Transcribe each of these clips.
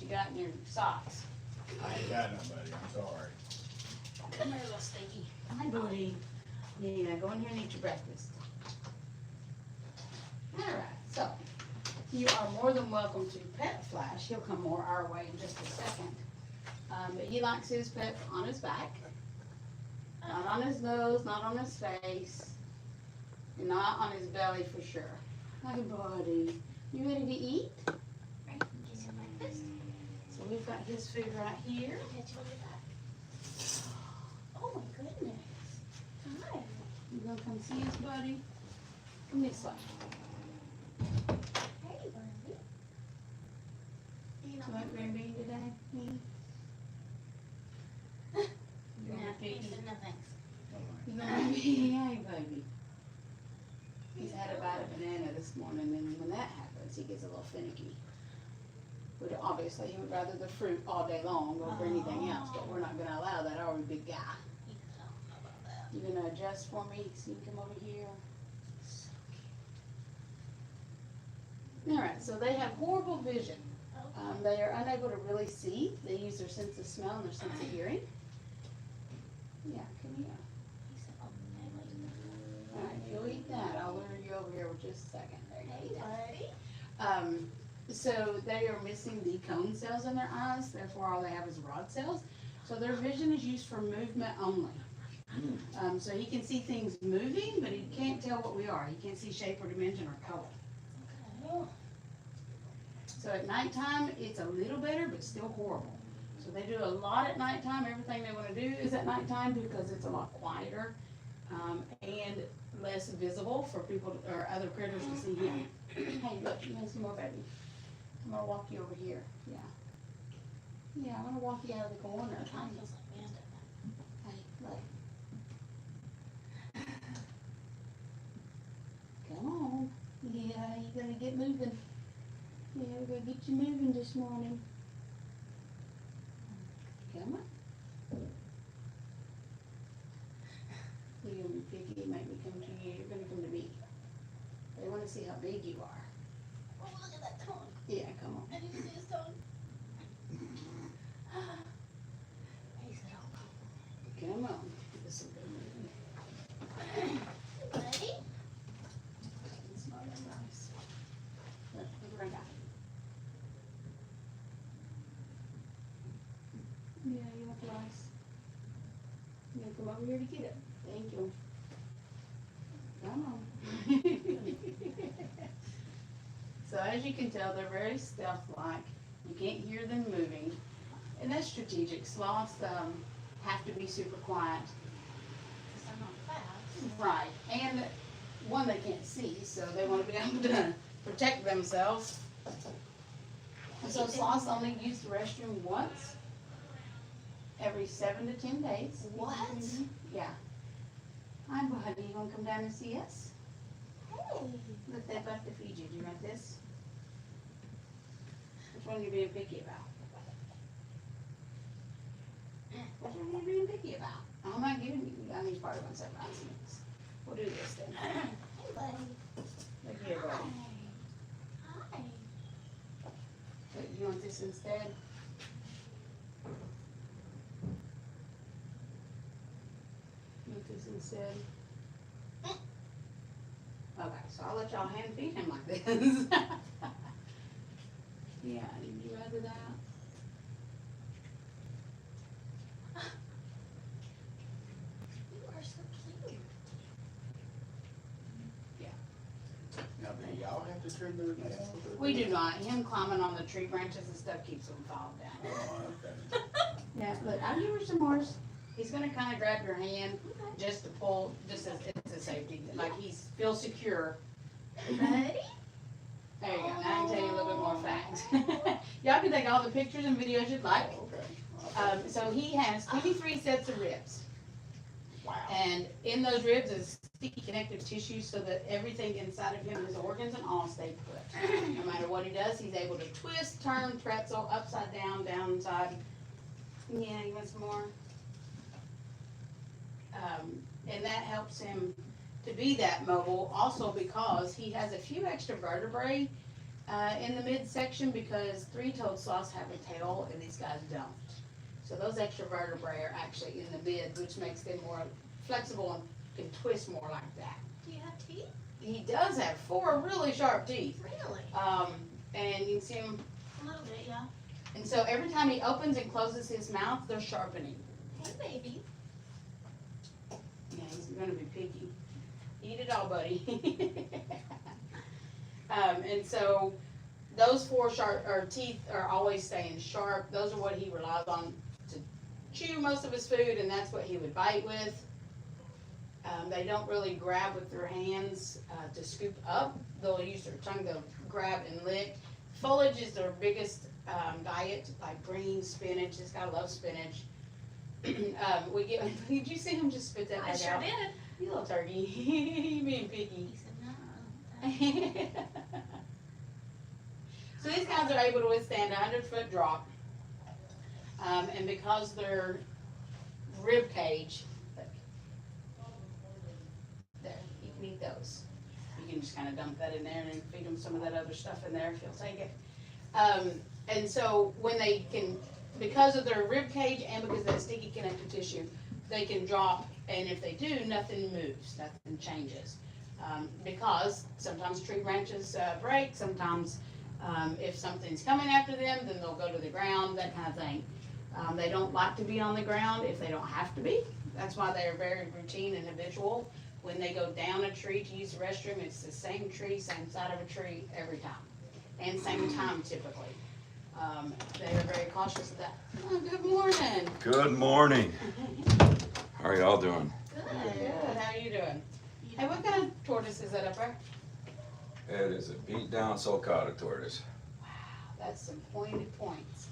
you got in your socks. I ain't got nobody, I'm sorry. Come here, little stinky. Hi, buddy. Yeah, go in here and eat your breakfast. All right, so you are more than welcome to pet Flash. He'll come more our way in just a second. But he likes his pet on his back, not on his nose, not on his face, and not on his belly for sure. Hi, buddy. You ready to eat? So we've got his food right here. Oh my goodness. Hi. You gonna come see us, buddy? Come this way. Hey, buddy. You want grandbaby today? Me? You're not eating. No thanks. You gonna be hey, baby. He's had a bite of banana this morning, and when that happens, he gets a little finicky. But obviously, he would rather the fruit all day long over anything else, but we're not gonna allow that, are we, big guy? You gonna adjust for me so you can come over here? Alright, so they have horrible vision. They are unable to really see. They use their sense of smell and their sense of hearing. Yeah, come here. Alright, you'll eat that. I'll lure you over here for just a second. There you go. Buddy. So they are missing the cone cells in their eyes, therefore all they have is rod cells. So their vision is used for movement only. So he can see things moving, but he can't tell what we are. He can't see shape or dimension or color. Okay. So at nighttime, it's a little better, but still horrible. So they do a lot at nighttime. Everything they want to do is at nighttime because it's a lot quieter and less visible for people or other critters to see him. Hey, look, you want some more, baby? I'm gonna walk you over here. Yeah. Yeah, I'm gonna walk you out of the corner. Kind of feels like Amanda. Hey, look. Come on. Yeah, you gotta get moving. Yeah, we're gonna get you moving this morning. Come on. You're gonna be picky and make me come to you. You're gonna come to me. They wanna see how big you are. Oh, look at that tongue. Yeah, come on. I didn't see his tongue. He said, oh, Come on. This will be moving. buddy. It's not that nice. Look what I got. Yeah, you want the rice? You gonna come over here to get it? Thank you. Come on. So as you can tell, they're very stealth-like. You can't hear them moving. And that's strategic. Sloths have to be super quiet. Because I'm not fast. Right. And one, they can't see, so they want to be able to protect themselves. So sloths only use the restroom once every 7 to 10 days. What? Yeah. Hi, buddy. You want to come down and see us? Hey. Look, that about to feed you. Do you want this? Which one are you being picky about? Which one are you being picky about? I'm not giving you. I need part of myself. We'll do this then. Hey, buddy. Look here, buddy. Hi. Wait, you want this instead? You want this instead? Okay, so I'll let y'all hand feed him like this. Yeah, would you rather that? You are so cute. Now, do y'all have to trim their nails? We do not. Him climbing on the tree branches and stuff keeps him falling down. Oh, okay. Yeah, look, I'll give her some more. He's gonna kind of grab your hand just to pull, just as it's a safety, like he's feels secure. Buddy? There you go. Now I can tell you a little bit more facts. Y'all can take all the pictures and videos you'd like. Okay. So he has 23 sets of ribs. Wow. And in those ribs is sticky connective tissue so that everything inside of him, his organs and all, stay put. No matter what he does, he's able to twist, turn, pretzel, upside down, downside. Yeah, you want some more? And that helps him to be that mobile also because he has a few extra vertebrae in the midsection because three-toed sloths have a tail and these guys don't. So those extra vertebrae are actually in the mid, which makes them more flexible and can twist more like that. Do you have teeth? He does have 4 really sharp teeth. Really? And you can see him, A little bit, yeah. and so every time he opens and closes his mouth, they're sharpening. Hey, baby. Yeah, he's gonna be picky. Eat it all, buddy. And so those 4 teeth are always staying sharp. Those are what he relies on to chew most of his food, and that's what he would bite with. They don't really grab with their hands to scoop up. They'll use their tongue to grab and lick. Foliage is their biggest diet, like greens, spinach. This guy loves spinach. Did you see him just spit that I back sure out? did. You little turkey. You being picky. He said, no. So these guys are able to withstand a 100-foot drop. And because their rib cage, there, you can eat those. You can just kind of dump that in there and feed them some of that other stuff in there if you'll take it. And so when they can, because of their rib cage and because of that sticky connective tissue, they can drop, and if they do, nothing moves, nothing changes. Because sometimes tree branches break, sometimes if something's coming after them, then they'll go to the ground, that kind of thing. They don't like to be on the ground if they don't have to be. That's why they are very routine and habitual. When they go down a tree to use the restroom, it's the same tree, same side of a tree every time, and same time typically. They are very cautious of that. Oh, good morning. Good morning. How are y'all doing? Good. How are you doing? Hey, what kind of tortoise is that up there? It is a beat down sulcata tortoise. Wow, that's some pointed points.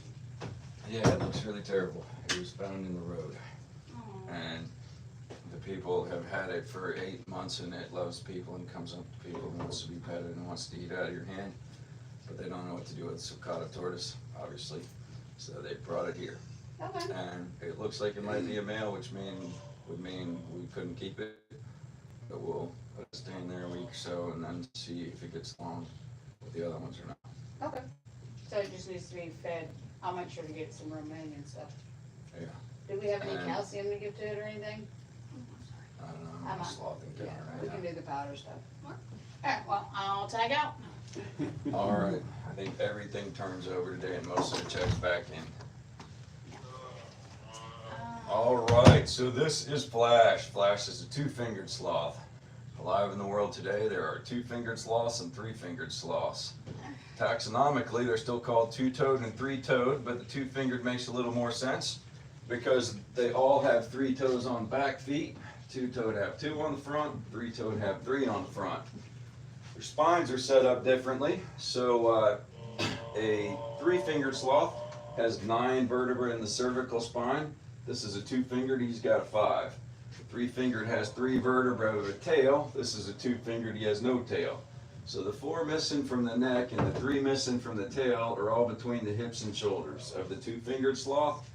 Yeah, it looks really terrible. It was found in the road. Oh. And the people have had it for 8 months, and it loves people and comes up to people and wants to be petted and wants to eat out of your hand. But they don't know what to do with sulcata tortoise, obviously. So they brought it here. Okay. And it looks like it might be a male, which would mean we couldn't keep it. But we'll let it stay in there a week or so and then see if it gets along with the other ones or not. Okay. So it just needs to be fed. I'll make sure to get some romaine and stuff. Yeah. Do we have any And- calcium to give to it or anything? I don't know, I I'm might- slothing Yeah, down we right can now. do the powder stuff. Alright, well, I'll tag out. All right, I think everything turns over today and most of the checks back in. All right, so this is Flash. Flash is a 2-fingered sloth. Alive in the world today, there are 2-fingered sloths and 3-fingered sloths. Taxonomically, they're still called 2-toed and 3-toed, but the 2-fingered makes a little more sense because they all have 3 toes on back feet. 2-toed have 2 on the front, 3-toed have 3 on the front. Their spines are set up differently. So a 3-fingered sloth has 9 vertebrae in the cervical spine. This is a 2-fingered, he's got a 5. The 3-fingered has 3 vertebrae with a tail. This is a 2-fingered, he has no tail. So the 4 missing from the neck and the 3 missing from the tail are all between the hips and shoulders of the 2-fingered sloth.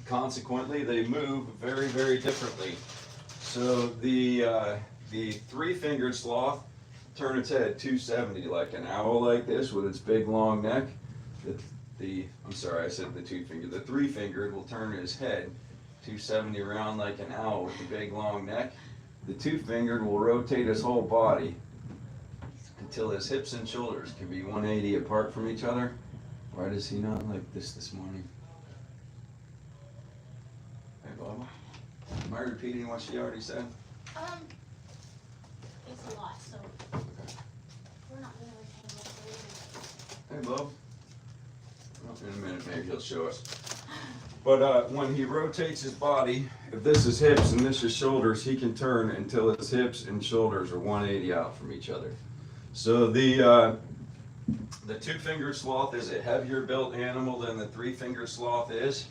Consequently, they move very, very differently. So the 3-fingered sloth turn its head 270 like an owl like this with its big long neck. I'm sorry, I said the 2-fingered. The 3-fingered will turn his head 270 around like an owl with the big long neck. The 2-fingered will rotate his whole body until his hips and shoulders can be 180 apart from each other. Why does he not like this morning? Hey, Bubba. Am I repeating what she already said? It's a lot, so we're not really able to. Hey, Bub. Well, in a minute, maybe he'll show us. But when he rotates his body, if this is hips and this is shoulders, he can turn until his hips and shoulders are 180 out from each other. So the 2-fingered sloth is a heavier built animal than the 3-fingered sloth is.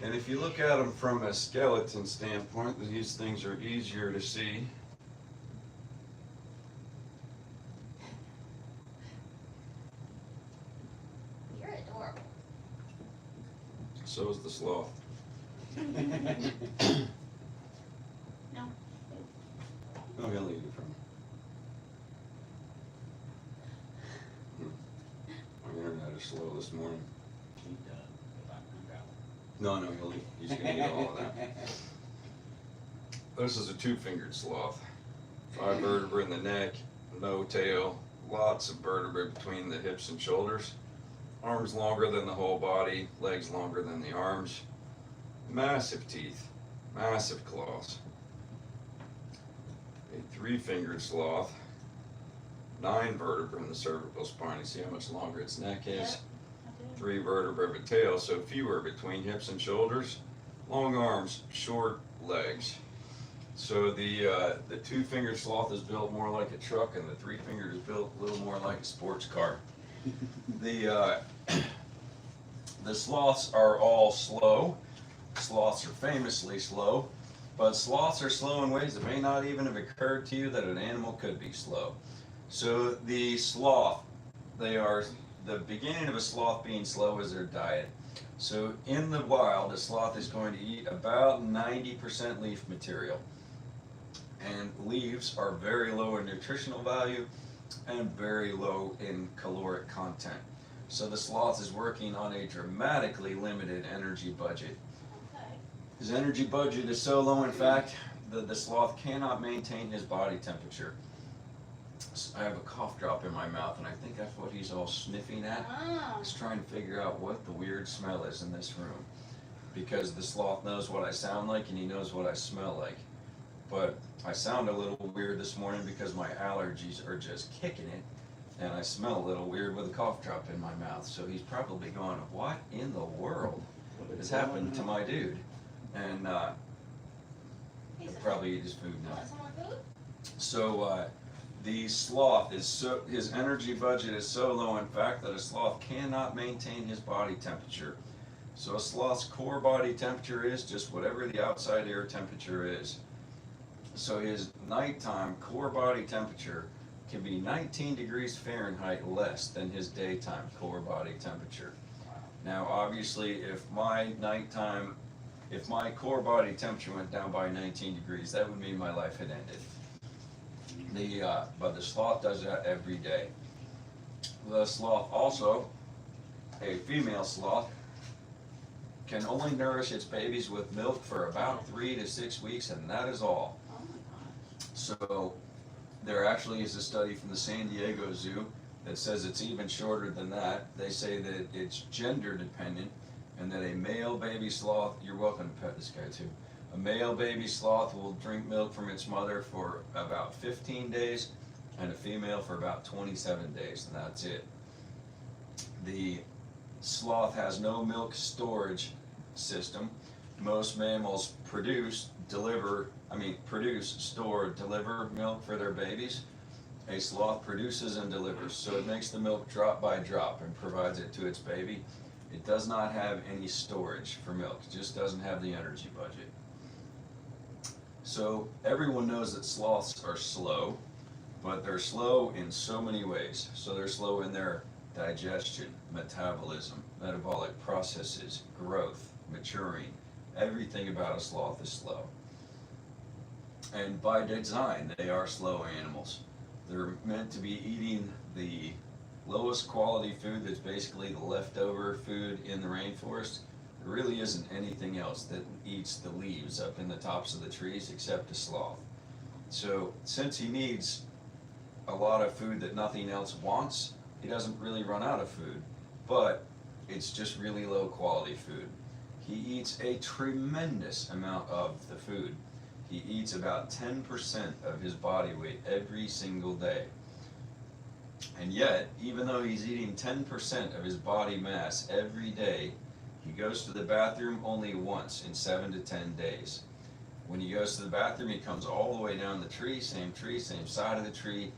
And if you look at them from a skeleton standpoint, these things are easier to see. You're adorable. So is the sloth. No. Oh, he'll eat it from No, he's gonna eat all of that. This is a two-fingered sloth. 5 vertebrae in the neck, no tail, lots of vertebrae between the hips and shoulders. Arms longer than the whole body, legs longer than the arms. Massive teeth, massive claws. A 3-fingered sloth, 9 vertebrae in the cervical spine. You see how much longer its neck is? Yep, I do. 3 vertebrae of a tail, so fewer between hips and shoulders. Long arms, short legs. So the 2-fingered sloth is built more like a truck, and the 3-fingered is built a little more like a sports car. The sloths are all slow. Sloths are famously slow, but sloths are slow in ways that may not even have occurred to you that an animal could be slow. So the sloth, the beginning of a sloth being slow is their diet. So in the wild, a sloth is going to eat about 90% leaf material. And leaves are very low in nutritional value and very low in caloric content. So the sloth is working on a dramatically limited energy budget. Okay. His energy budget is so low, in fact, that the sloth cannot maintain his body temperature. I have a cough drop in my mouth, and I think that's what he's all sniffing at. Ah, He's trying to figure out what the weird smell is in this room. Because the sloth knows what I sound like, and he knows what I smell like. But I sound a little weird this morning because my allergies are just kicking it, and I smell a little weird with a cough drop in my mouth. So he's probably going, what in the world has happened to my dude? And he he'll said, probably eat his food now. "Want some more food?" So the sloth is his energy budget is so low, in fact, that a sloth cannot maintain his body temperature. So a sloth's core body temperature is just whatever the outside air temperature is. So his nighttime core body temperature can be 19 degrees Fahrenheit less than his daytime core body temperature. Now, obviously, if my core body temperature went down by 19 degrees, that would mean my life had ended. But the sloth does that every day. The sloth also, a female sloth, can only nourish its babies with milk for about 3 to 6 weeks, and that is all. Oh my gosh. So there actually is a study from the San Diego Zoo that says it's even shorter than that. They say that it's gender dependent, and that a male baby sloth, you're welcome to pet this guy too, a male baby sloth will drink milk from its mother for about 15 days, and a female for about 27 days, and that's it. The sloth has no milk storage system. Most mammals produce, store, deliver milk for their babies. A sloth produces and delivers, so it makes the milk drop by drop and provides it to its baby. It does not have any storage for milk, it just doesn't have the energy budget. So everyone knows that sloths are slow, but they're slow in so many ways. So they're slow in their digestion, metabolism, metabolic processes, growth, maturing. Everything about a sloth is slow. And by design, they are slow animals. They're meant to be eating the lowest quality food that's basically the leftover food in the rainforest. There really isn't anything else that eats the leaves up in the tops of the trees except a sloth. So since he needs a lot of food that nothing else wants, he doesn't really run out of food, but it's just really low quality food. He eats a tremendous amount of the food. He eats about 10% of his body weight every single day. And yet, even though he's eating 10% of his body mass every day, he goes to the bathroom only once in 7 to 10 days. When he goes to the bathroom, he comes all the way down the tree, same side of the tree,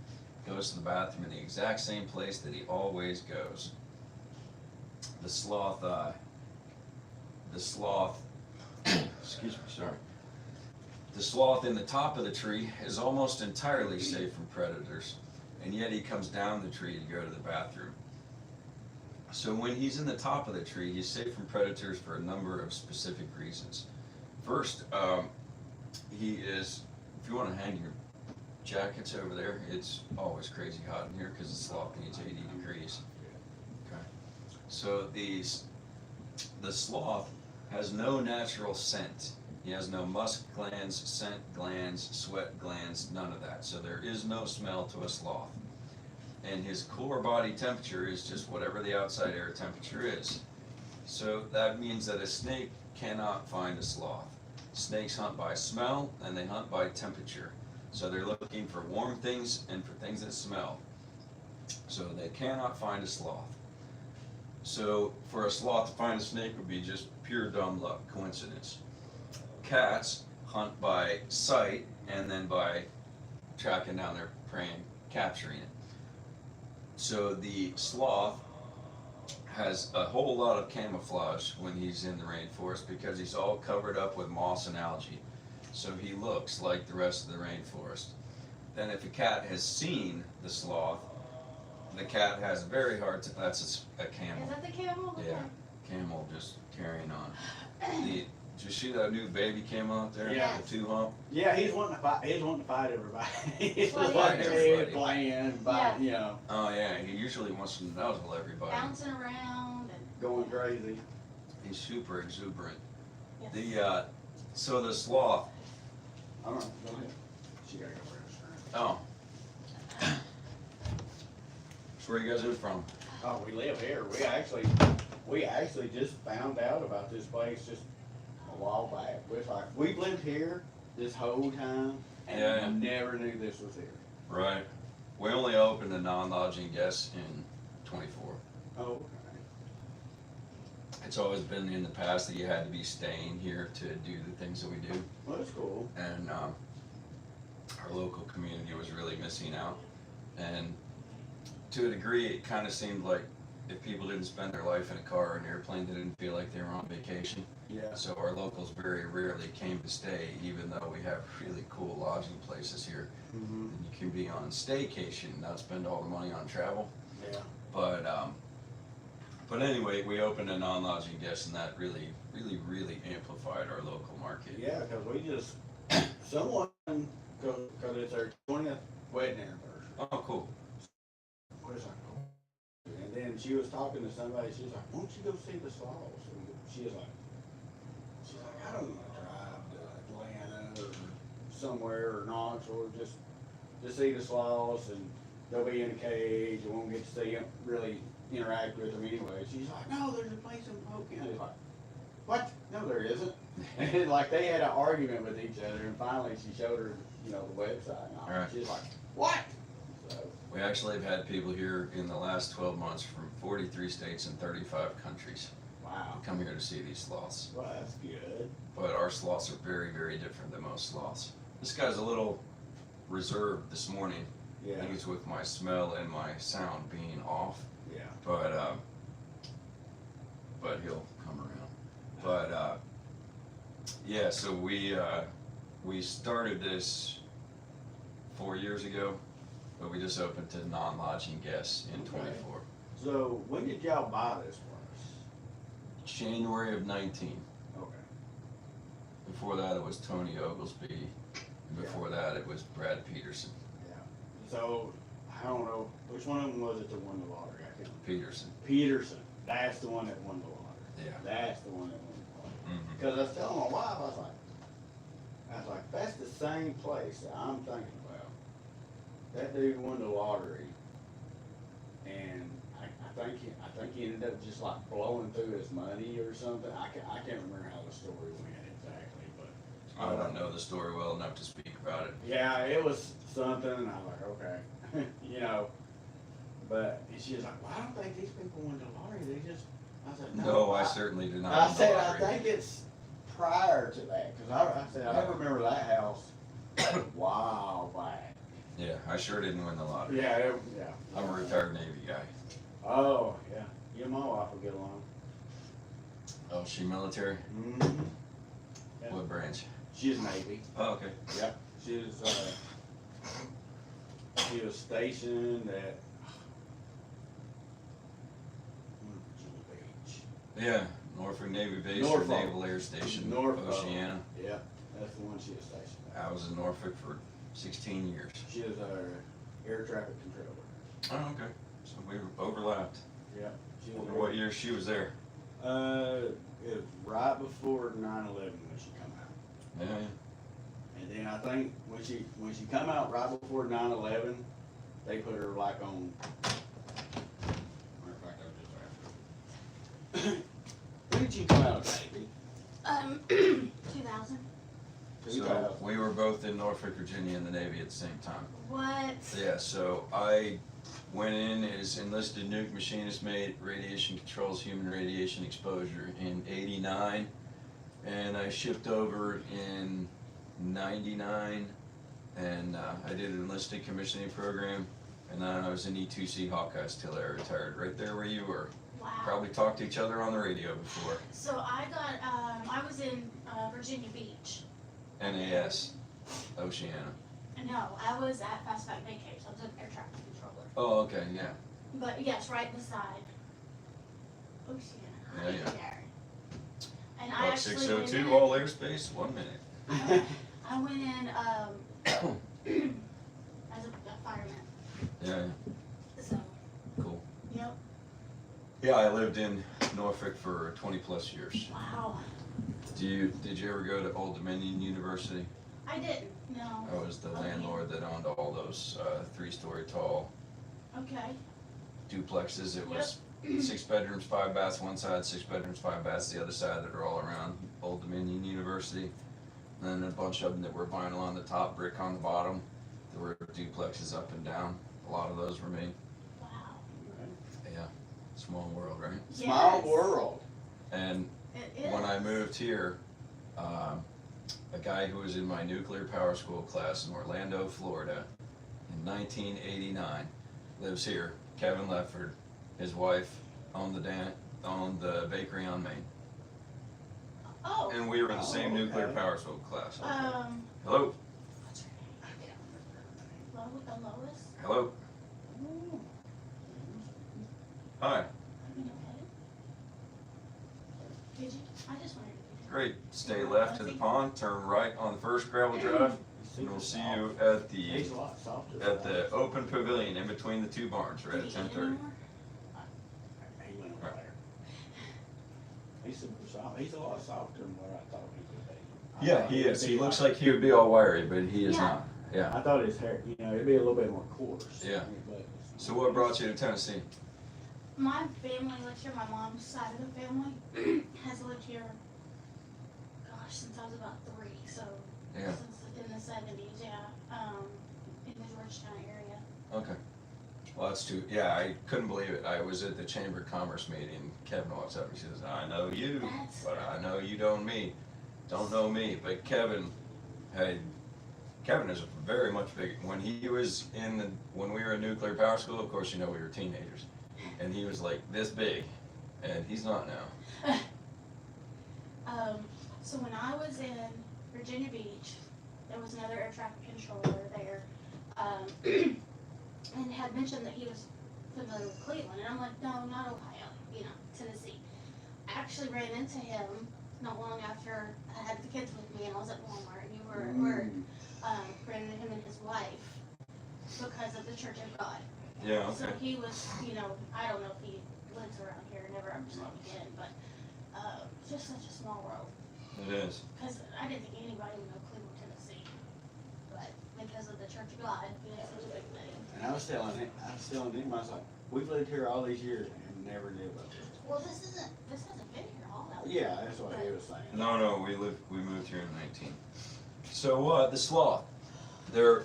goes to the bathroom in the exact same place that he always goes. The sloth, excuse me, sorry. The sloth in the top of the tree is almost entirely safe from predators, and yet he comes down the tree to go to the bathroom. So when he's in the top of the tree, he's safe from predators for a number of specific reasons. First, he is, if you want to hang your jackets over there, it's always crazy hot in here because the sloth needs 80 degrees. Okay. So the sloth has no natural scent. He has no musk glands, scent glands, sweat glands, none of that. So there is no smell to a sloth. And his core body temperature is just whatever the outside air temperature is. So that means that a snake cannot find a sloth. Snakes hunt by smell and they hunt by temperature. So they're looking for warm things and for things that smell. So they cannot find a sloth. So for a sloth to find a snake would be just pure dumb luck, coincidence. Cats hunt by sight and then by tracking down their prey and capturing it. So the sloth has a whole lot of camouflage when he's in the rainforest because he's all covered up with moss and algae. So he looks like the rest of the rainforest. Then if a cat has seen the sloth, the cat has a very hard time. That's a camel. Is that the camel? Yeah, camel just carrying on. Did you see that new baby camel out there? Yeah. The two hump. Yeah, he's wanting to fight. He's wanting to fight everybody. He's Well, like yeah. Everybody. playing, but you know, Oh yeah, he usually wants to nuzzle everybody. Bouncing around and. going crazy. He's super exuberant. Yes. The so the sloth. All right, go ahead. She gotta go for Oh. So where you guys in from? Oh, we live here. We actually just found out about this place just a while back. We've lived here this whole time and Yeah. never knew this was here. Right. We only opened the non-lodging guests in 24. Oh, okay. It's always been in the past that you had to be staying here to do the things that we do, Well, that's cool. and our local community was really missing out. And to a degree, it kind of seemed like if people didn't spend their life in a car or an airplane, they didn't feel like they were on vacation. Yeah. So our locals very rarely came to stay, even though we have really cool lodging places here. Mm-hmm. And you can be on staycation, not spend all the money on travel. Yeah. But anyway, we opened a non-lodging guest, and that really amplified our local market. Yeah, because we just, someone, because it's our 20th wedding anniversary. Oh, cool. What is that called? And then she was talking to somebody, she was like, why don't you go see the Sloths? And she was like, I don't want to drive to Atlanta or somewhere or Knoxville, just to see the Sloths, and they'll be in a cage, you won't get to see them, really interact with them anyway. She's like, no, there's a place in Polk County. Like, what? No, there isn't. And like they had an argument with each other, and finally she showed her, the website and all. Right. She's like, what? So, We actually have had people here in the last 12 months from 43 states and 35 countries wow. come here to see these sloths. Well, that's good. But our sloths are very different than most sloths. This guy's a little reserved this morning. I Yeah. think it's with my smell and my sound being off. Yeah. But he'll come around. But yeah, so we started this 4 years ago, but we just opened to non-lodging guests in Okay. 24. So when did y'all buy this place? January of 19. Okay. Before that, it was Tony Oglesby. And before that, it was Brad Peterson. Yeah. So I don't know which one of them was it that won the lottery. I can't remember. Peterson. Peterson. That's the one that won the lottery. Yeah. That's the one that won the lottery. Mm-hmm. Because I was telling my wife, I was like, that's the same place that I'm thinking about. That dude won the lottery, and I think he ended up just like blowing through his money or something. I can't remember how the story went exactly, but I don't know the story well enough to speak about it. yeah, it was something, and I was like, okay, But she was like, well, I don't think these people won the lottery. They just, I said, No, I certainly did not. I win the said, I lottery. think it's prior to that, because I said, I remember that house a while back. Yeah, I sure didn't win the lottery. Yeah, yeah. I'm a retired Navy guy. Oh, yeah. You and my wife will get along. Oh, she military? Mm-hmm. Yeah. What branch? She's Navy. Oh, okay. Yep. She was stationed at Virginia Beach. Yeah, Norfolk Navy Base or Norfolk. Naval Air Station, Norfolk. Oceana. Yeah, that's the one she was stationed at. I was in Norfolk for 16 years. She was our air traffic controller. Oh, okay. So we overlapped. Yeah. She I was wonder what year she was there. It was right before 9/11 when she come out. Yeah. And then I think when she come out right before 9/11, they put her like on. Matter of fact, I was just after. When did you come out, baby? 2000. So we were both in Norfolk, Virginia in the Navy at the same time. What? Yeah, so I went in as enlisted nuke machinist mate, radiation controls human radiation exposure in '89, and I shipped over in '99, and I did an enlisted commissioning program, and then I was in E2C Hawkeyes till I retired, right there where you were. Wow. Probably talked to each other on the radio before. So I got, I was in Virginia Beach. NAS, Oceana. No, I was at Fastback Daycare, so I was an air traffic controller. Oh, okay, yeah. But yes, right beside Oceana. Yeah, yeah. There. And I About actually 602, went all airspace, 1 minute. I went in as a fireman. Yeah, So, cool. yep. Yeah, I lived in Norfolk for 20 plus years. Wow. Did you ever go to Old Dominion University? I didn't. No. I was the Okay. landlord that owned all those 3-story tall Okay. duplexes. It was 6 bedrooms, 5 baths one side, 6 bedrooms, 5 baths the other side that are all around Old Dominion University. And then a bunch of them that were vinyl on the top, brick on the bottom. There were duplexes up and down. A lot of those were me. Wow. Yeah, small world, right? Small Yes. world. And It is. when I moved here, a guy who was in my nuclear power school class in Orlando, Florida, in 1989, lives here. Kevin Lefford, his wife owned the bakery on Main, Oh. and we were in the same Oh, nuclear okay. power school class. What's Hello, her name? I can't remember. Lois? hello, hi. You know Heather? Did you? I just wondered if you did. Great. Stay left to the pond, turn right on the first gravel drive, and we'll see you at He's the a lot softer. open pavilion in between the 2 barns, right Did at he eat 10:30. anymore? He went over there. He's super soft. He's a lot softer than what I thought he would be. Yeah, he is. He looks like he would be all wiry, but he is Yeah. not. Yeah. I thought his hair, it'd be a little bit more coarse. Yeah. But- So what brought you to Tennessee? My family lived here. My mom's side of the family has lived here, gosh, since I was about 3. So Yeah. since in the 70s, yeah, in the Georgetown area. Okay. Well, that's too. Yeah, I couldn't believe it. I was at the Chamber of Commerce meeting. Kevin walks up and says, "I know you, That's but I know you don't know me." But Kevin is very much big. When he was when we were in nuclear power school, of course, we were teenagers, and he was like this big, and he's not now. So when I was in Virginia Beach, there was another air traffic controller there, and had mentioned that he was familiar with Cleveland, and I'm like, no, not Ohio, Tennessee. I actually ran into him not long after I had the kids with me, and I was at Walmart, and you were at work. Ran into him and his wife because of the Church of God. Yeah. So Okay. he was, I don't know if he lives around here, never ever saw him again, but it's just such a small world. It is. Because I didn't think anybody would know Cleveland, Tennessee. But because of the Church of God, it's such a big thing. And I was telling him, I was like, we've lived here all these years and never knew about this. Well, this hasn't been here all that long. Yeah, that's what he was saying. No, we moved here in 19. So the sloth, they're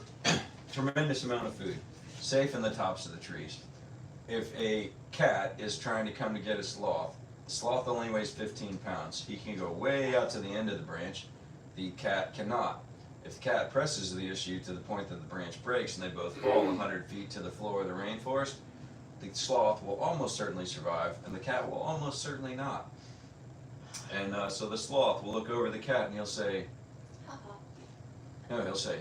tremendous amount of food, safe in the tops of the trees. If a cat is trying to come to get a sloth, the sloth only weighs 15 pounds. He can go way out to the end of the branch. The cat cannot. If the cat presses the issue to the point that the branch breaks and they both fall 100 feet to the floor of the rainforest, the sloth will almost certainly survive and the cat will almost certainly not. And so the sloth will look over the cat and he'll say, he'll say,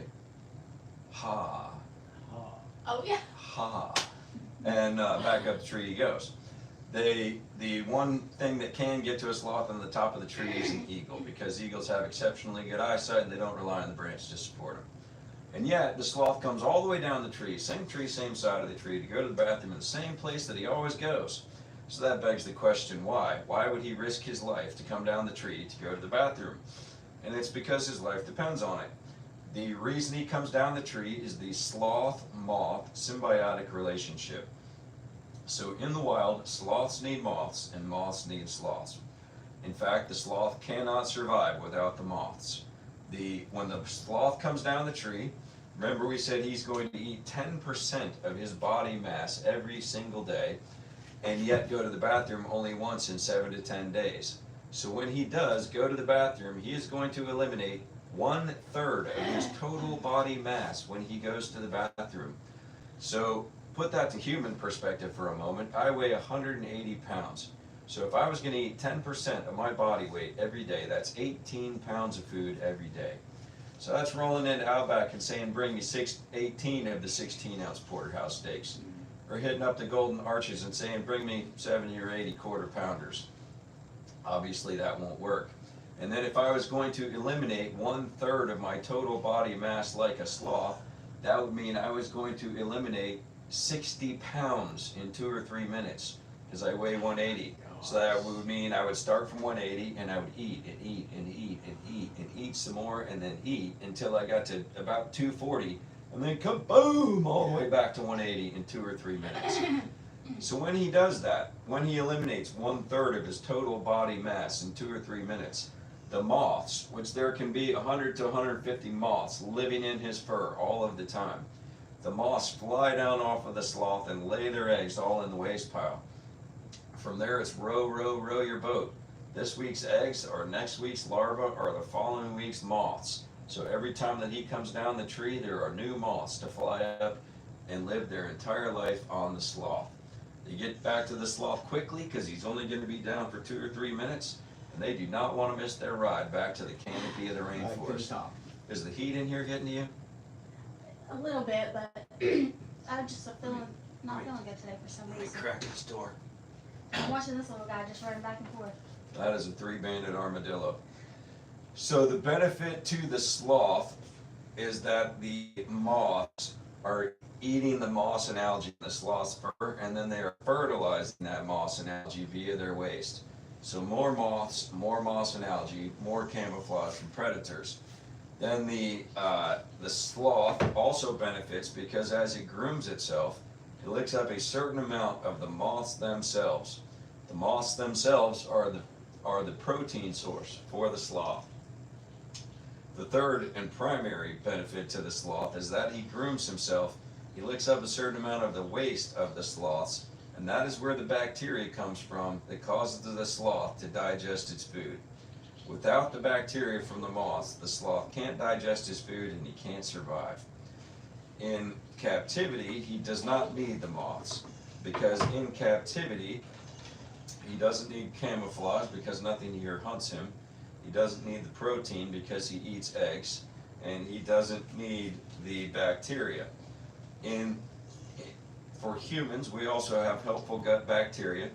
ha, Oh, yeah. ha, and back up the tree he goes. The one thing that can get to a sloth on the top of the tree is an eagle, because eagles have exceptionally good eyesight and they don't rely on the branch to support them. And yet the sloth comes all the way down the tree, same side of the tree, to go to the bathroom in the same place that he always goes. So that begs the question, why? Why would he risk his life to come down the tree to go to the bathroom? And it's because his life depends on it. The reason he comes down the tree is the sloth-moth symbiotic relationship. So in the wild, sloths need moths and moths need sloths. In fact, the sloth cannot survive without the moths. When the sloth comes down the tree, remember we said he's going to eat 10% of his body mass every single day, and yet go to the bathroom only once in 7 to 10 days. So when he does go to the bathroom, he is going to eliminate 1/3 of his total body mass when he goes to the bathroom. So put that to human perspective for a moment. I weigh 180 pounds. So if I was going to eat 10% of my body weight every day, that's 18 pounds of food every day. So that's rolling into Outback and saying, bring me 18 of the 16-ounce porterhouse steaks. Or hitting up the Golden Arches and saying, bring me 70 or 80 quarter pounders. Obviously that won't work. And then if I was going to eliminate 1/3 of my total body mass like a sloth, that would mean I was going to eliminate 60 pounds in 2 or 3 minutes, because I weigh 180. So that would mean I would start from 180 and I would eat and eat and eat and eat and eat some more and then eat until I got to about 240 and then kaboom all the way back to 180 in 2 or 3 minutes. So when he does that, when he eliminates 1/3 of his total body mass in 2 or 3 minutes, the moths, which there can be 100 to 150 moths living in his fur all of the time, the moths fly down off of the sloth and lay their eggs all in the waste pile. From there it's row, row, row your boat. This week's eggs or next week's larva or the following week's moths. So every time that he comes down the tree, there are new moths to fly up and live their entire life on the sloth. They get back to the sloth quickly because he's only going to be down for 2 or 3 minutes, and they do not want to miss their ride back to the canopy of the rainforest. Is the heat in here getting to you? A little bit, but I just not feeling good today for some Let me reason. crack this door. I'm watching this little guy just running back and forth. That is a 3-banded armadillo. So the benefit to the sloth is that the moths are eating the moss and algae in the sloth's fur, and then they are fertilizing that moss and algae via their waste. So more moths, more moss and algae, more camouflage from predators. Then the sloth also benefits because as it grooms itself, it licks up a certain amount of the moths themselves. The moths themselves are the protein source for the sloth. The third and primary benefit to the sloth is that he grooms himself. He licks up a certain amount of the waste of the sloths, and that is where the bacteria comes from that causes the sloth to digest its food. Without the bacteria from the moths, the sloth can't digest his food and he can't survive. In captivity, he does not need the moths, because in captivity, he doesn't need camouflage because nothing here hunts him. He doesn't need the protein because he eats eggs, and he doesn't need the bacteria. For humans, we also have helpful gut bacteria.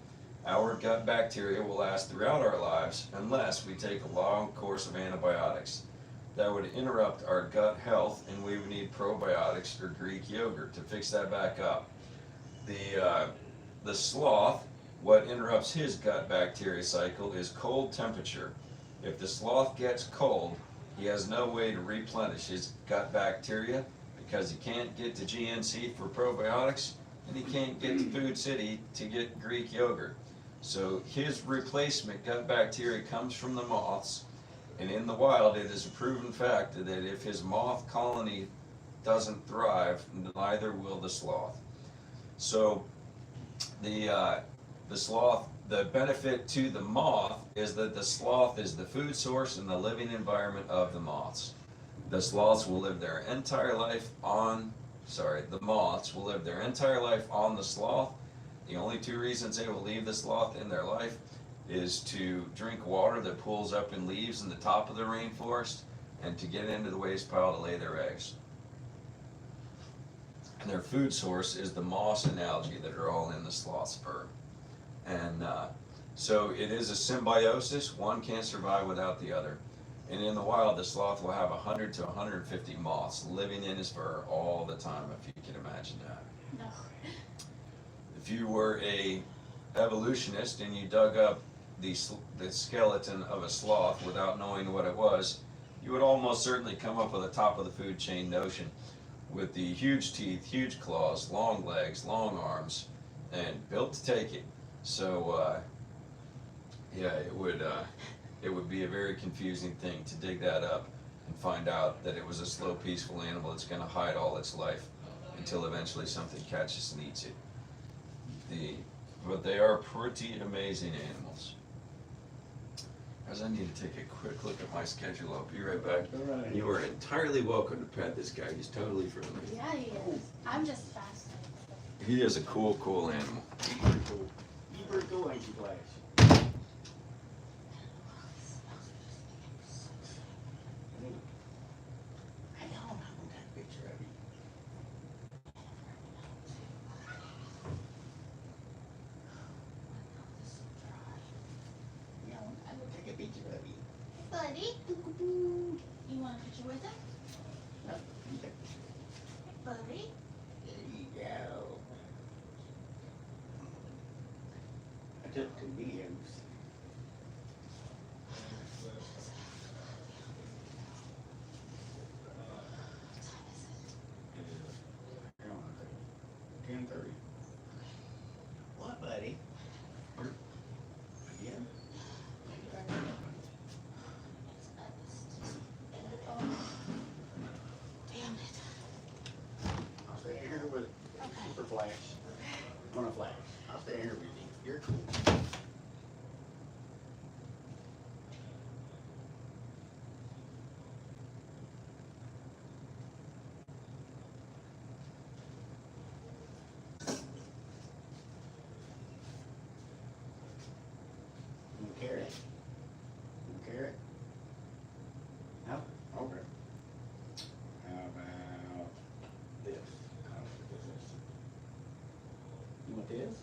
Our gut bacteria will last throughout our lives unless we take a long course of antibiotics. That would interrupt our gut health, and we would need probiotics or Greek yogurt to fix that back up. The sloth, what interrupts his gut bacteria cycle is cold temperature. If the sloth gets cold, he has no way to replenish his gut bacteria because he can't get to GNC for probiotics and he can't get to Food City to get Greek yogurt. So his replacement gut bacteria comes from the moths, and in the wild it is a proven fact that if his moth colony doesn't thrive, neither will the sloth. So the sloth, the benefit to the moth is that the sloth is the food source and the living environment of the moths. The sloths will live their entire life the moths will live their entire life on the sloth. The only 2 reasons they will leave the sloth in their life is to drink water that pools up in leaves in the top of the rainforest and to get into the waste pile to lay their eggs. And their food source is the moss and algae that are all in the sloth's fur. And so it is a symbiosis. One can't survive without the other. And in the wild, the sloth will have 100 to 150 moths living in his fur all the time, if you can imagine that. No. If you were evolutionist and you dug up the skeleton of a sloth without knowing what it was, you would almost certainly come up with a top of the food chain notion with the huge teeth, huge claws, long legs, long arms, and built to take it. So yeah, it would be a very confusing thing to dig that up and find out that it was a slow, peaceful animal that's going to hide all its life until eventually something catches and eats it. But they are pretty amazing animals. As I need to take a quick look at my schedule, I'll be right back. All right. You are entirely welcome to pet this guy. He's totally friendly. Yeah, he is. I'm just fascinated. He is a cool, cool animal. You're pretty cool. You're pretty cool, ain't you, Flash? Hang on, I'm gonna take a picture of you. Yeah, I'm gonna take a picture of you. Buddy, you want a picture with him? No, you take- Buddy? There you go. I took 2 videos. What time is it? 10:30. What, buddy? Again? Oh, damn it. I'll stay here with Super Flash. On a Flash. I'll stay here with you. You're cool. You want carrot? You want carrot? No? Okay. How about this? I don't know what this is. You want this?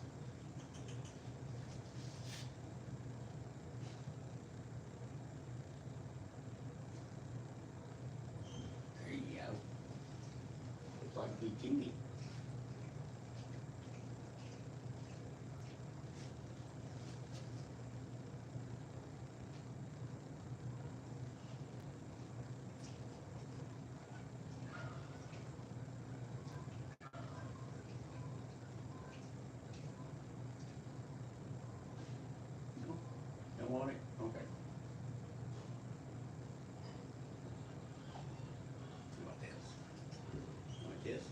There you go. Looks like a big kitty. No? Don't want it? Okay. You want this? You want this?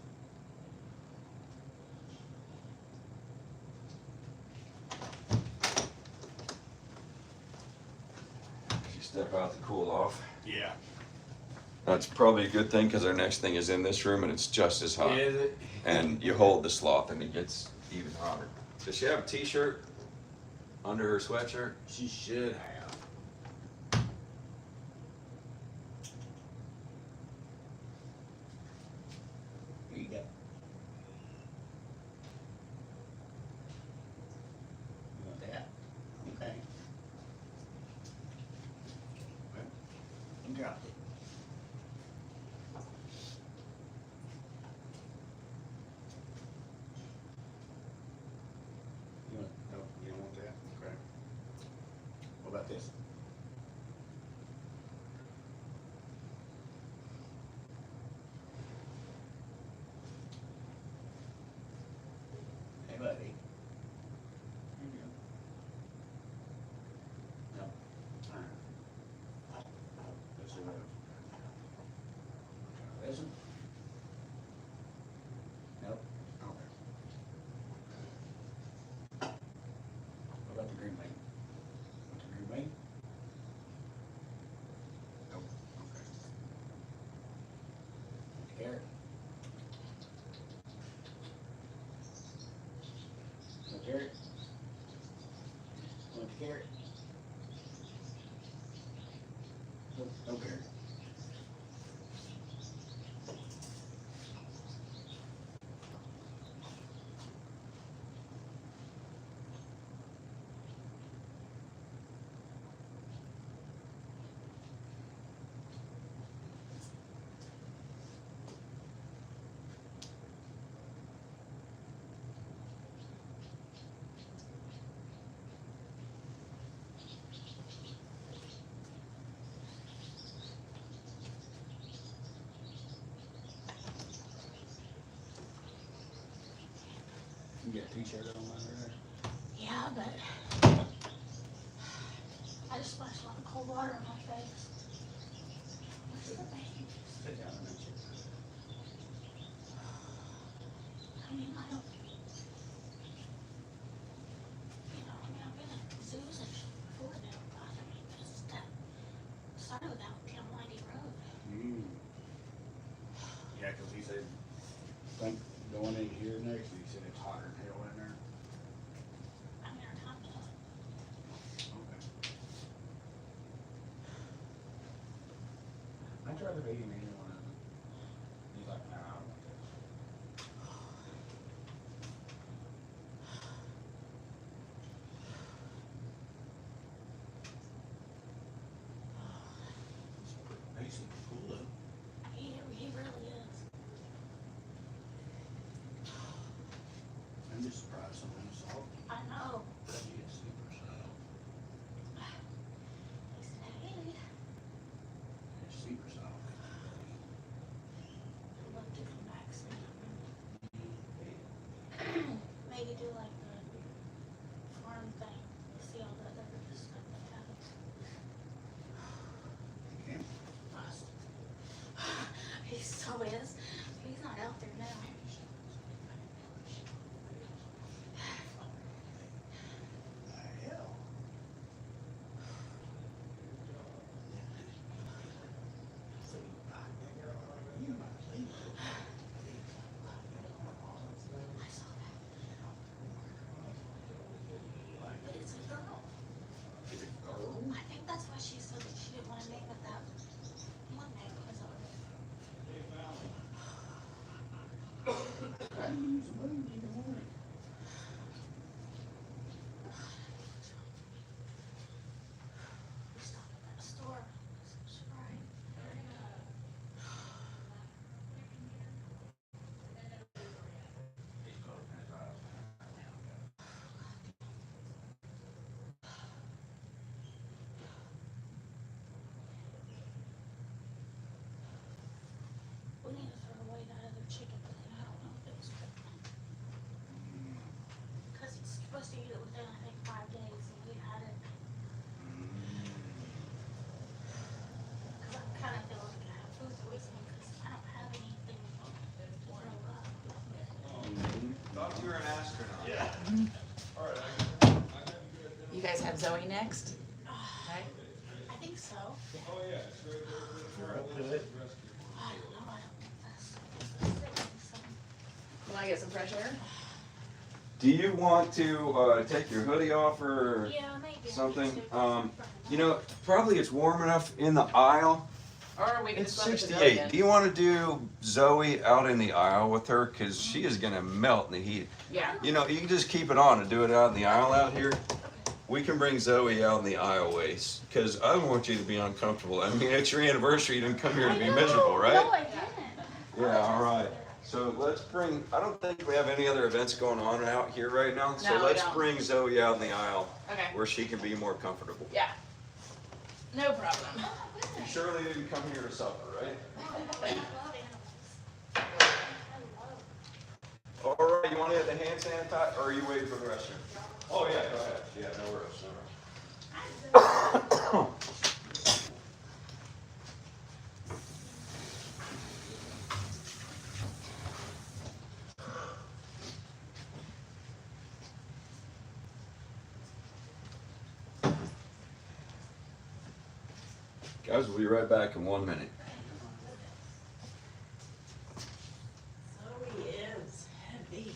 You step out to cool off. Yeah. That's probably a good thing because our next thing is in this room and it's just as hot. Is it? And you hold the sloth and it gets even hotter. Does she have a t-shirt under her sweatshirt? She should have. Here you go. You want that? Okay. Well, you dropped it. You want, no, you don't want that? Okay. What about this? Hey, buddy. Here you go. No. This one. This one? Nope. Okay. What about the green bean? Want the green bean? Nope. Okay. Want the carrot? Want the carrot? Want the carrot? No carrot. You got a t-shirt on there? Yeah, but I just splashed a lot of cold water on my face. Where's the baby? Sit down and mention. I mean, I don't, I've been at zoos and shit before now, but I mean, this that started with that damn windy road. Yeah, cause he said, think going in here next, he said it's hotter than hell in there. I mean, our time is up. Okay. I tried to beat him either one of them. He's like, nah, I don't want this. It's pretty basic, cool though. He really is. I'm just surprised something is soft. I know. He is super soft. He said, hey, It's super soft. I'd love to come back soon. Maybe do like the farm thing, see all the other stuff they have. Can't Bust. He so is. He's not out there now. hell. You might leave. I saw that. But it's a girl. Is it girl? I think that's why she said that she didn't want to name it that one name because of I can use a boot either way. we stopped at that store. She's right. We need to throw away that other chicken thing. I don't know if it was good. Because it's supposed to eat it within, I think, 5 days, and we had it. Because I kind of feel like I have food poisoning because I don't have anything to throw up. Thought you were an astronaut. You guys have Zoe next? Right? I think so. You're up to it. I don't know. I don't think that's. You wanna get some fresh air? Do you want to take your hoodie off or Yeah, maybe. something? Probably it's warm enough in the aisle. Or we can It's just let it go 68. again. Do you want to do Zoe out in the aisle with her? Because she is going to melt in the heat. Yeah. You can just keep it on and do it out in the aisle out here. We can bring Zoe out in the aisleways because I don't want you to be uncomfortable. I mean, it's your anniversary. You didn't come here to be miserable, right? No, I didn't. Yeah, all right. So let's bring, I don't think we have any other events going on out here right now. So No, we let's don't. bring Zoe out in the aisle Okay. where she can be more comfortable. Yeah. No problem. You surely didn't come here to supper, right? I love animals. I love. All right, you want to hit the hand sanitizer or are you waiting for the restroom? Oh, yeah, go ahead. Yeah, no rush, no rush. Guys, we'll be right back in 1 minute. Zoe is heavy.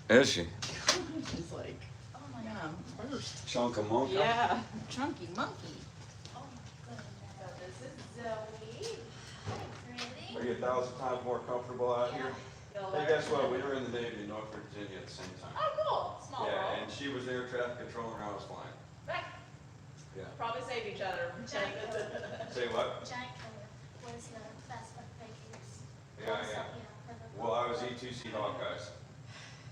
Is she? She's like, oh my god, I'm burst. Chunk of monkey? Yeah, chunky monkey. Oh my goodness. So this is Zoe. Pretty. Are you 1,000 times more comfortable out here? Hey, guess what? We were in the Navy in North Virginia at the same time. Oh, cool. Small Yeah, world. and she was air traffic control and I was flying. Right. Yeah. Probably saved each other. Say what? Giant killer was the best of figures. Yeah, yeah. Well, I was E2C Hawkeyes.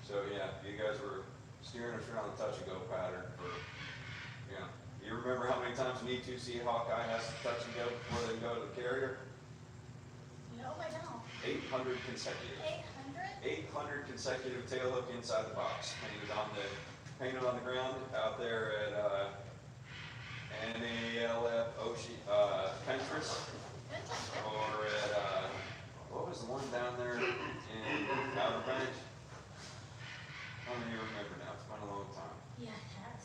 So, yeah, you guys were steering us around the touch and go pattern for, you remember how many times an E2C Hawkeye has to touch and go before they go to the carrier? No, I don't. 800 consecutive. 800? 800 consecutive tail hook inside the box, painted on the ground out there at NALF Ocean Pentress, or at what was the one down there in Outer Banks? I don't even remember now. It's been a long time. Yeah, it has.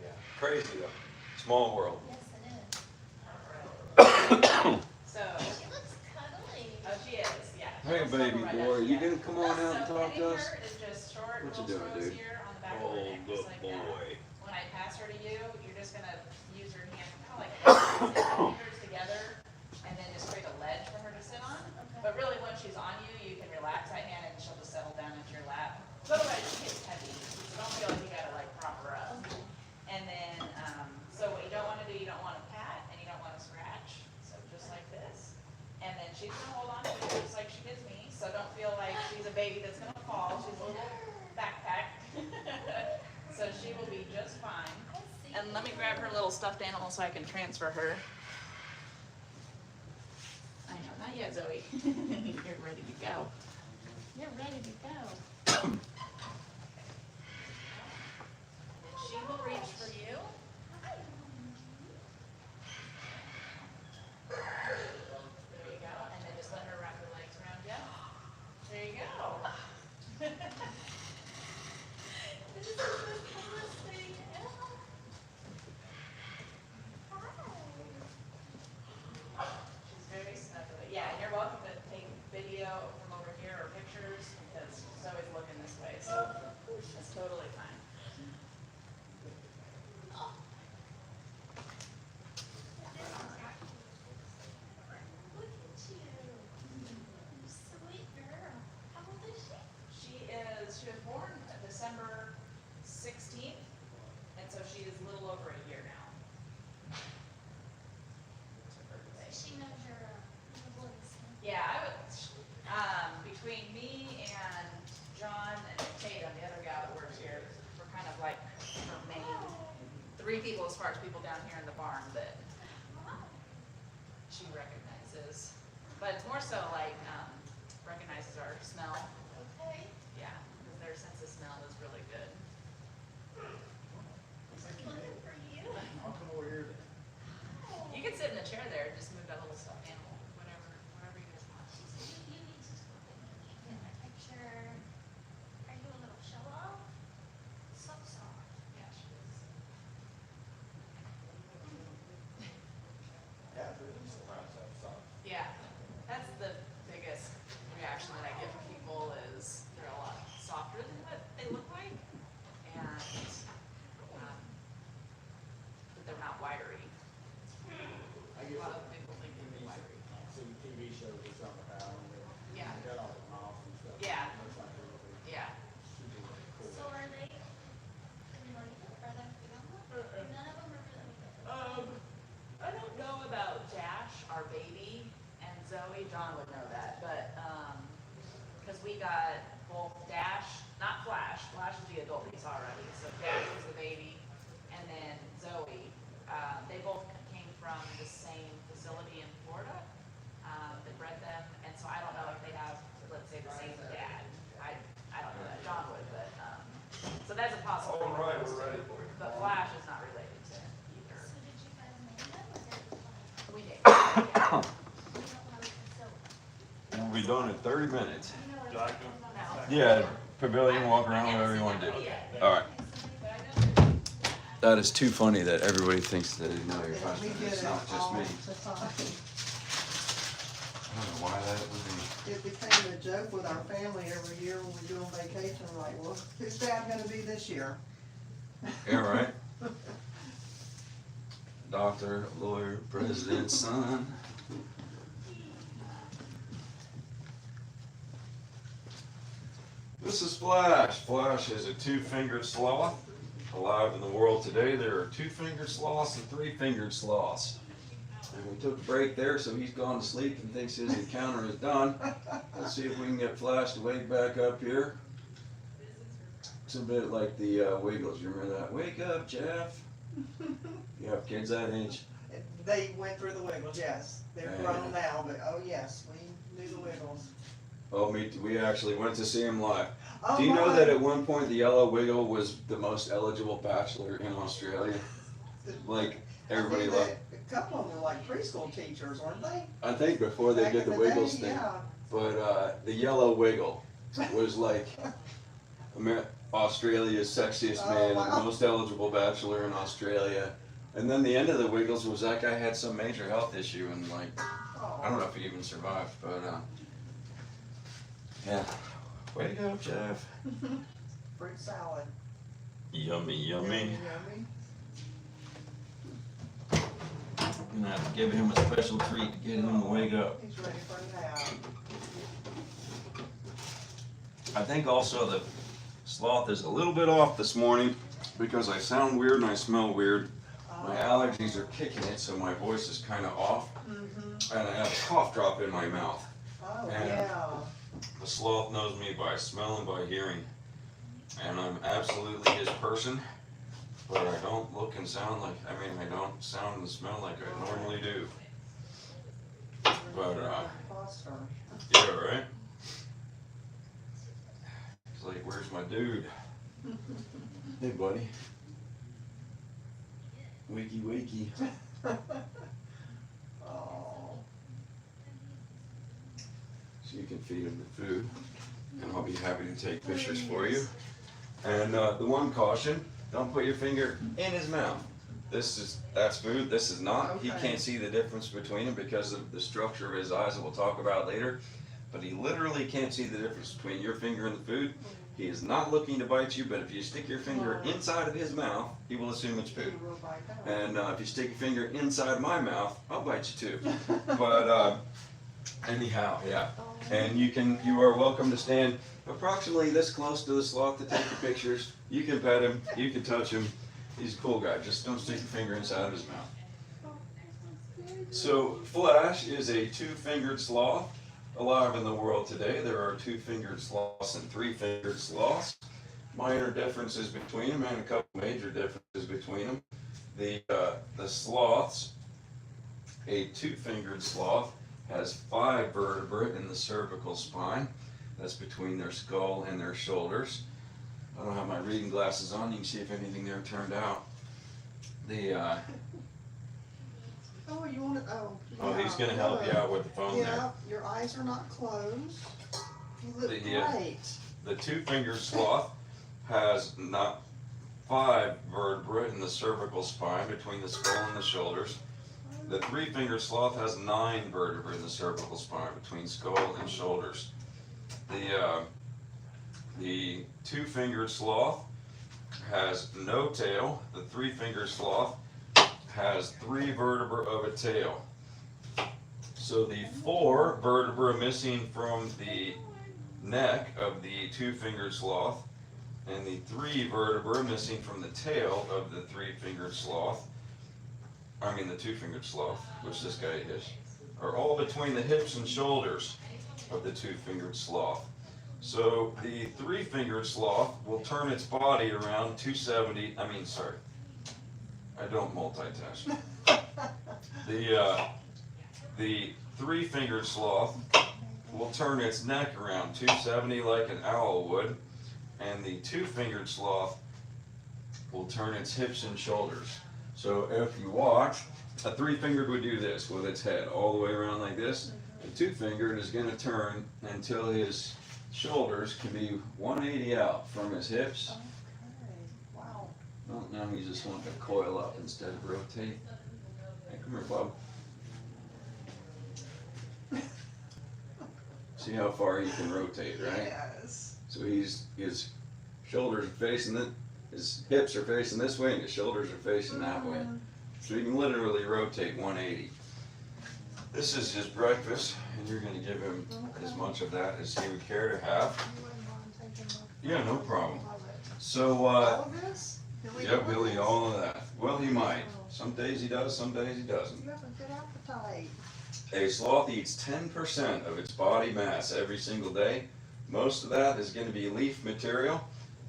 Yeah, crazy though. Small world. Yes, it is. So, She looks cuddly. oh, she is, yeah. Hey, She'll baby snuggle right boy, up, you yeah. gonna come on out and So talk to petting us? her is just short What you little doing, strokes dude? here on the back of her neck, just like that. When I pass her to you, you're just gonna use your hand, kind of like fingers together, and then just create a ledge for her to sit on. Okay. But really, once she's on you, you can relax that hand and she'll just settle down into your lap. But otherwise, she gets heavy, so don't feel like you gotta like prop her up. Okay. And then, so what you don't wanna do, you don't wanna pat and you don't wanna scratch, so just like this. And then she's gonna hold on to you just like she gives me, so don't feel like she's a baby that's gonna fall, she's a little backpack. So she will be just fine. And let me grab her little stuffed animal so I can transfer her. I know, not yet, Zoe. You're ready to go. You're ready to go. She will reach for you. There you go, and then just let her wrap her legs around you. There you go. This is the coolest thing ever. Hi. She's very snuggly. Yeah, and you're welcome to take video from over here or pictures because Zoe's looking this way, so it's totally fine. Look at you. You sweet girl. How old is she? She was born December 16th, and so she is a little over a year now. It's her birthday. She knows your voice. Yeah, I would, between me and John and Tatum, the other gal that works here, we're kind of like her main, three people as far as people down here in the barn that she recognizes. But it's more so like, recognizes our smell. Okay. Yeah, because their sense of smell is really good. Looking for you. I'll come over here. You can sit in the chair there and just move that little stuffed animal, whatever you guys want. You need to get my picture. Are you a little show off? So soft. Yeah, she is. Yeah, really surprised that soft. Yeah, that's the biggest reaction that I get from people is they're a lot softer than what they look like, and that they're not wiry. I A guess lot of people think they're wiry. some TV shows or something about them. Yeah. They got all the moths and stuff. Yeah. Looks like they're really Yeah. super cool. So are they related? Are they together? None of them are related. I don't know about Dash, our baby, and Zoe. John would know that, but because we got both Dash, not Flash. Flash is the adult piece already. So Dash was the baby, and then Zoe. They both came from the same facility in Florida that bred them, and so I don't know if they have, let's say, the same dad. I don't know that. John would, but so that's a possibility. All right, we're ready for you. But Flash is not related to either. So did you guys name them or did you We did. you don't want to facility? We'll be done in 30 minutes. No. Yeah, pavilion, walk around, whatever you want to do. All right. That is too funny that everybody thinks that, you know, you're Yeah, we husband. get It's it not just all me. the time. I don't know why that would be. It became a joke with our family every year when we go on vacation, like, well, who's dad gonna be this year? Yeah, right. Doctor, lawyer, president's son. This is Flash. Flash is a two-fingered sloth. Alive in the world today, there are two-fingered sloths and three-fingered sloths. And we took a break there, so he's gone to sleep and thinks his encounter is done. Let's see if we can get Flash to wake back up here. It's a bit like the Wiggles. You remember that? Wake up, Jeff. You have kids that age? They went through the Wiggles, yes. They're grown now, but oh yes, Do the wiggles. Oh, we actually went to see him live. Oh, Do you know my. that at one point the Yellow Wiggle was the most eligible bachelor in Australia? Like, everybody I think loved. that a couple of them were like preschool teachers, weren't they? I think before they Back did in the day, Wiggles thing. yeah. But the Yellow Wiggle was like Australia's sexiest Oh, man, wow. the most eligible bachelor in Australia. And then the end of the Wiggles was that guy had some major health issue and like, I don't know if he even survived, but yeah. Way to go, Jeff. Fruit salad. Yummy, yummy. Yummy. I'm gonna have to give him a special treat to get him to wake up. He's ready for a nap. I think also the Sloth is a little bit off this morning because I sound weird and I smell weird. My allergies are kicking it, so my voice is kind of off. Mm-hmm. And I have a cough drop in my mouth. Oh, And- yeah. The Sloth knows me by smell and by hearing. And I'm absolutely his person, but I don't look and sound like, I don't sound and smell like I normally do. But, Foster. yeah, right? It's like, where's my dude? Hey, buddy. Wakey, wakey. Oh. So you can feed him the food, and I'll be happy to take pictures for you. And the one caution, don't put your finger in his mouth. That's food, this is not. He Okay. can't see the difference between them because of the structure of his eyes that we'll talk about later. But he literally can't see the difference between your finger and the food. He is not looking to bite you, but if you stick your finger inside of his mouth, he will assume it's food. He will bite that. And if you stick your finger inside my mouth, I'll bite you too. But anyhow, yeah. And you are welcome to stand approximately this close to the Sloth to take the pictures. You can pet him, you can touch him. He's a cool guy. Just don't stick your finger inside of his mouth. So Flash is a two-fingered sloth. Alive in the world today, there are two-fingered sloths and three-fingered sloths. Minor differences between them and a couple major differences between them. The sloths, a two-fingered sloth, has 5 vertebrae in the cervical spine. That's between their skull and their shoulders. I don't have my reading glasses on. You can see if anything there turned out. Oh, you want to, oh. Oh, he's yeah, gonna help you good. out with the phone there. Yeah, your eyes are not closed. You look The, great. The two-fingered sloth has not 5 vertebrae in the cervical spine between the skull and the shoulders. The three-fingered sloth has 9 vertebrae in the cervical spine between skull and shoulders. The two-fingered sloth has no tail. The three-fingered sloth has 3 vertebrae of a tail. So the 4 vertebrae missing from the neck of the two-fingered sloth and the 3 vertebrae missing from the tail of the three-fingered sloth, the two-fingered sloth, which this guy is, are all between the hips and shoulders of the two-fingered sloth. So the three-fingered sloth will turn its body around 270, I don't multitask. The three-fingered sloth will turn its neck around 270 like an owl would, and the two-fingered sloth will turn its hips and shoulders. So if you watch, a three-fingered would do this with its head all the way around like this. A two-fingered is going to turn until his shoulders can be 180 out from his hips. Okay, wow. Well, now he's just wanting to coil up instead of rotate. Hey, come here, Bob. See how far he can rotate, right? Yes. So his shoulders are facing his hips are facing this way and his shoulders are facing that way. So he can literally rotate 180. This is his breakfast, and you're going to give him as much of that as he would care to have. Yeah, no problem. So, All of this? Can we yeah, do all Billy, this? all of that. Well, he might. Some days he does, some days he doesn't. You have a good appetite. A sloth eats 10% of its body mass every single day. Most of that is going to be leaf material,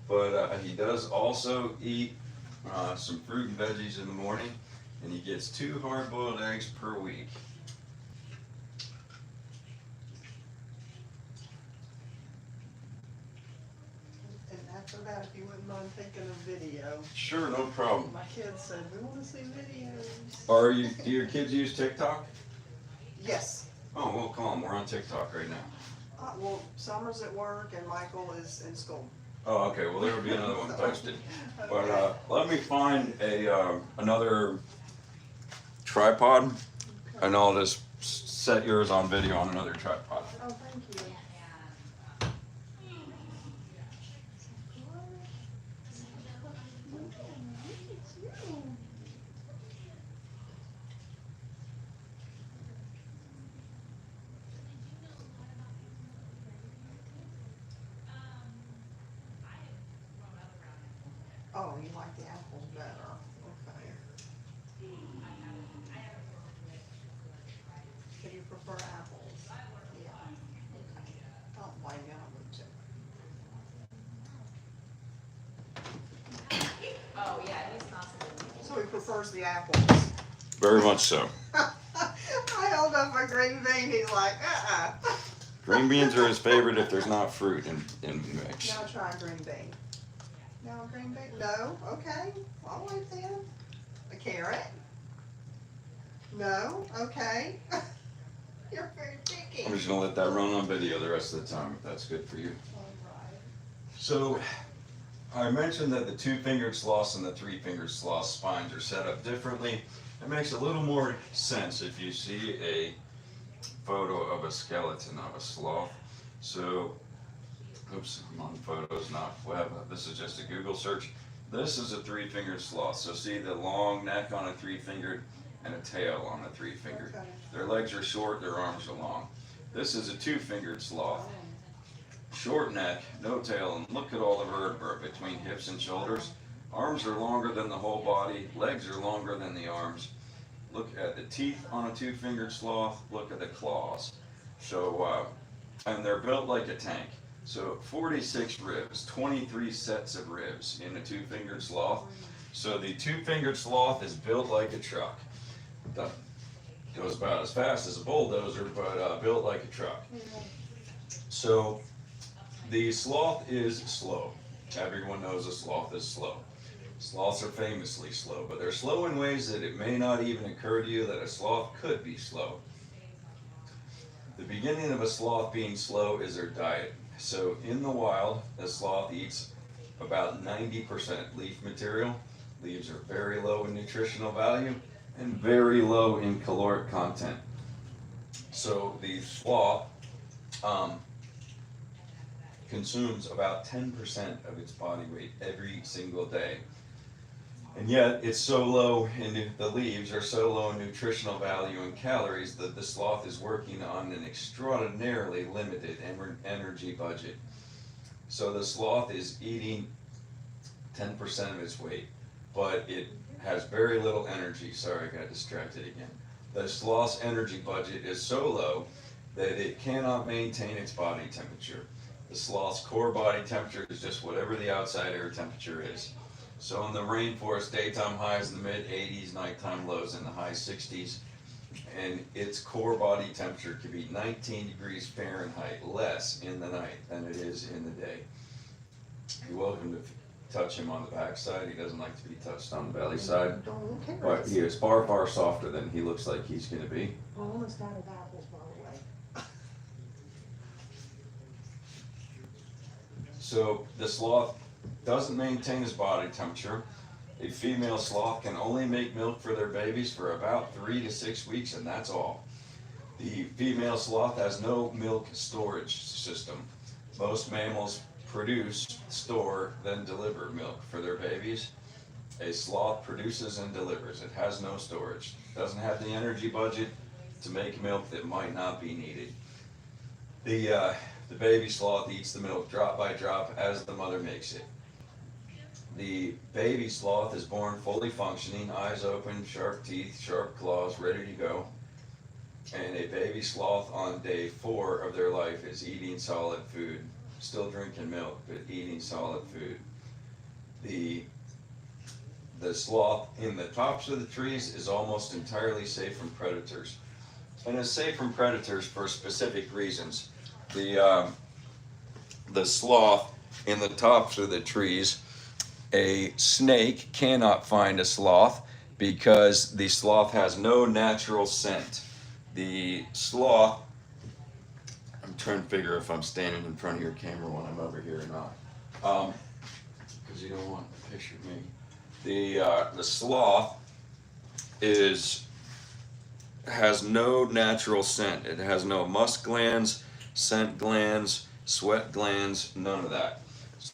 but he does also eat some fruit and veggies in the morning, and he gets 2 hard-boiled eggs per week. after that, if you wouldn't mind taking a video. Sure, no problem. My kids said, we wanna see videos. Do your kids use TikTok? Yes. Oh, well, come on, we're on TikTok right now. Well, Summer's at work and Michael is in school. Oh, okay, well, there will be another one posted. But, let me find another tripod, and I'll just set yours on video on another tripod. Oh, thank you. Oh, you like the apples better, okay. So you prefer apples? Yeah, okay. Don't blame you, I would too. Oh, yeah, he's constantly. So he prefers the apples. Very much so. I held up a green bean, he's like, Green beans are his favorite if there's not fruit in the mix. Now try a green bean. No, a green bean, no, okay, I'll wait then. A carrot? No, okay. You're very picky. I'm just gonna let that run on video the rest of the time, if that's good for you. Alright. So, I mentioned that the two-fingered sloths and the three-fingered sloth spines are set up differently. It makes a little more sense if you see a photo of a skeleton of a sloth. So, oops, I'm on photos, not web. This is just a Google search. This is a three-fingered sloth. So see the long neck on a three-fingered and a tail on a three-fingered. Okay. Their legs are short, their arms are long. This is a two-fingered sloth. Short neck, no tail, and look at all the vertebrae between hips and shoulders. Arms are longer than the whole body, legs are longer than the arms. Look at the teeth on a two-fingered sloth, look at the claws. So, and they're built like a tank. So 46 ribs, 23 sets of ribs in a two-fingered sloth. So the two-fingered sloth is built like a truck. Goes about as fast as a bulldozer, but built like a truck. So the sloth is slow. Everyone knows a sloth is slow. Sloths are famously slow, but they're slow in ways that it may not even occur to you that a sloth could be slow. The beginning of a sloth being slow is their diet. So in the wild, a sloth eats about 90% leaf material. Leaves are very low in nutritional value and very low in caloric content. So the sloth consumes about 10% of its body weight every single day. And yet it's so low in the leaves are so low in nutritional value and calories that the sloth is working on an extraordinarily limited energy budget. So the sloth is eating 10% of its weight, but it has very little energy. Sorry, I got distracted again. The sloth's energy budget is so low that it cannot maintain its body temperature. The sloth's core body temperature is just whatever the outside air temperature is. So in the rainforest, daytime highs in the mid-80s, nighttime lows in the high 60s, and its core body temperature could be 19 degrees Fahrenheit less in the night than it is in the day. You're welcome to touch him on the backside. He doesn't like to be touched on the belly side, but he is far, far softer than he looks like he's going to be. I almost out of apples, by the way. So the sloth doesn't maintain his body temperature. A female sloth can only make milk for their babies for about 3 to 6 weeks, and that's all. The female sloth has no milk storage system. Most mammals produce, store, then deliver milk for their babies. A sloth produces and delivers. It has no storage. Doesn't have the energy budget to make milk that might not be needed. The baby sloth eats the milk drop by drop as the mother makes it. The baby sloth is born fully functioning, eyes open, sharp teeth, sharp claws, ready to go. And a baby sloth on day 4 of their life is eating solid food, still drinking milk, but eating solid food. The sloth in the tops of the trees is almost entirely safe from predators. And is safe from predators for specific reasons. The sloth in the tops of the trees. A snake cannot find a sloth because the sloth has no natural scent. The sloth, I'm trying to figure if I'm standing in front of your camera when I'm over here or not, because you don't want a picture of me. The sloth has no natural scent. It has no musk glands, scent glands, sweat glands, none of that.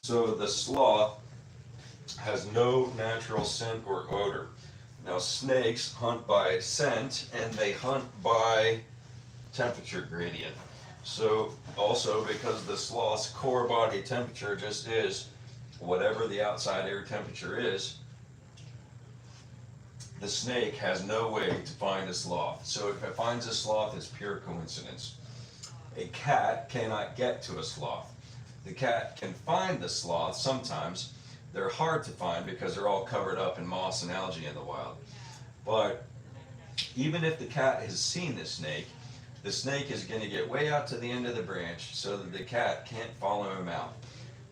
So the sloth has no natural scent or odor. Now snakes hunt by scent and they hunt by temperature gradient. So also because the sloth's core body temperature just is whatever the outside air temperature is, the snake has no way to find a sloth. So if it finds a sloth, it's pure coincidence. A cat cannot get to a sloth. The cat can find the sloth sometimes. They're hard to find because they're all covered up in moss and algae in the wild. But even if the cat has seen the snake is going to get way out to the end of the branch so that the cat can't follow him out,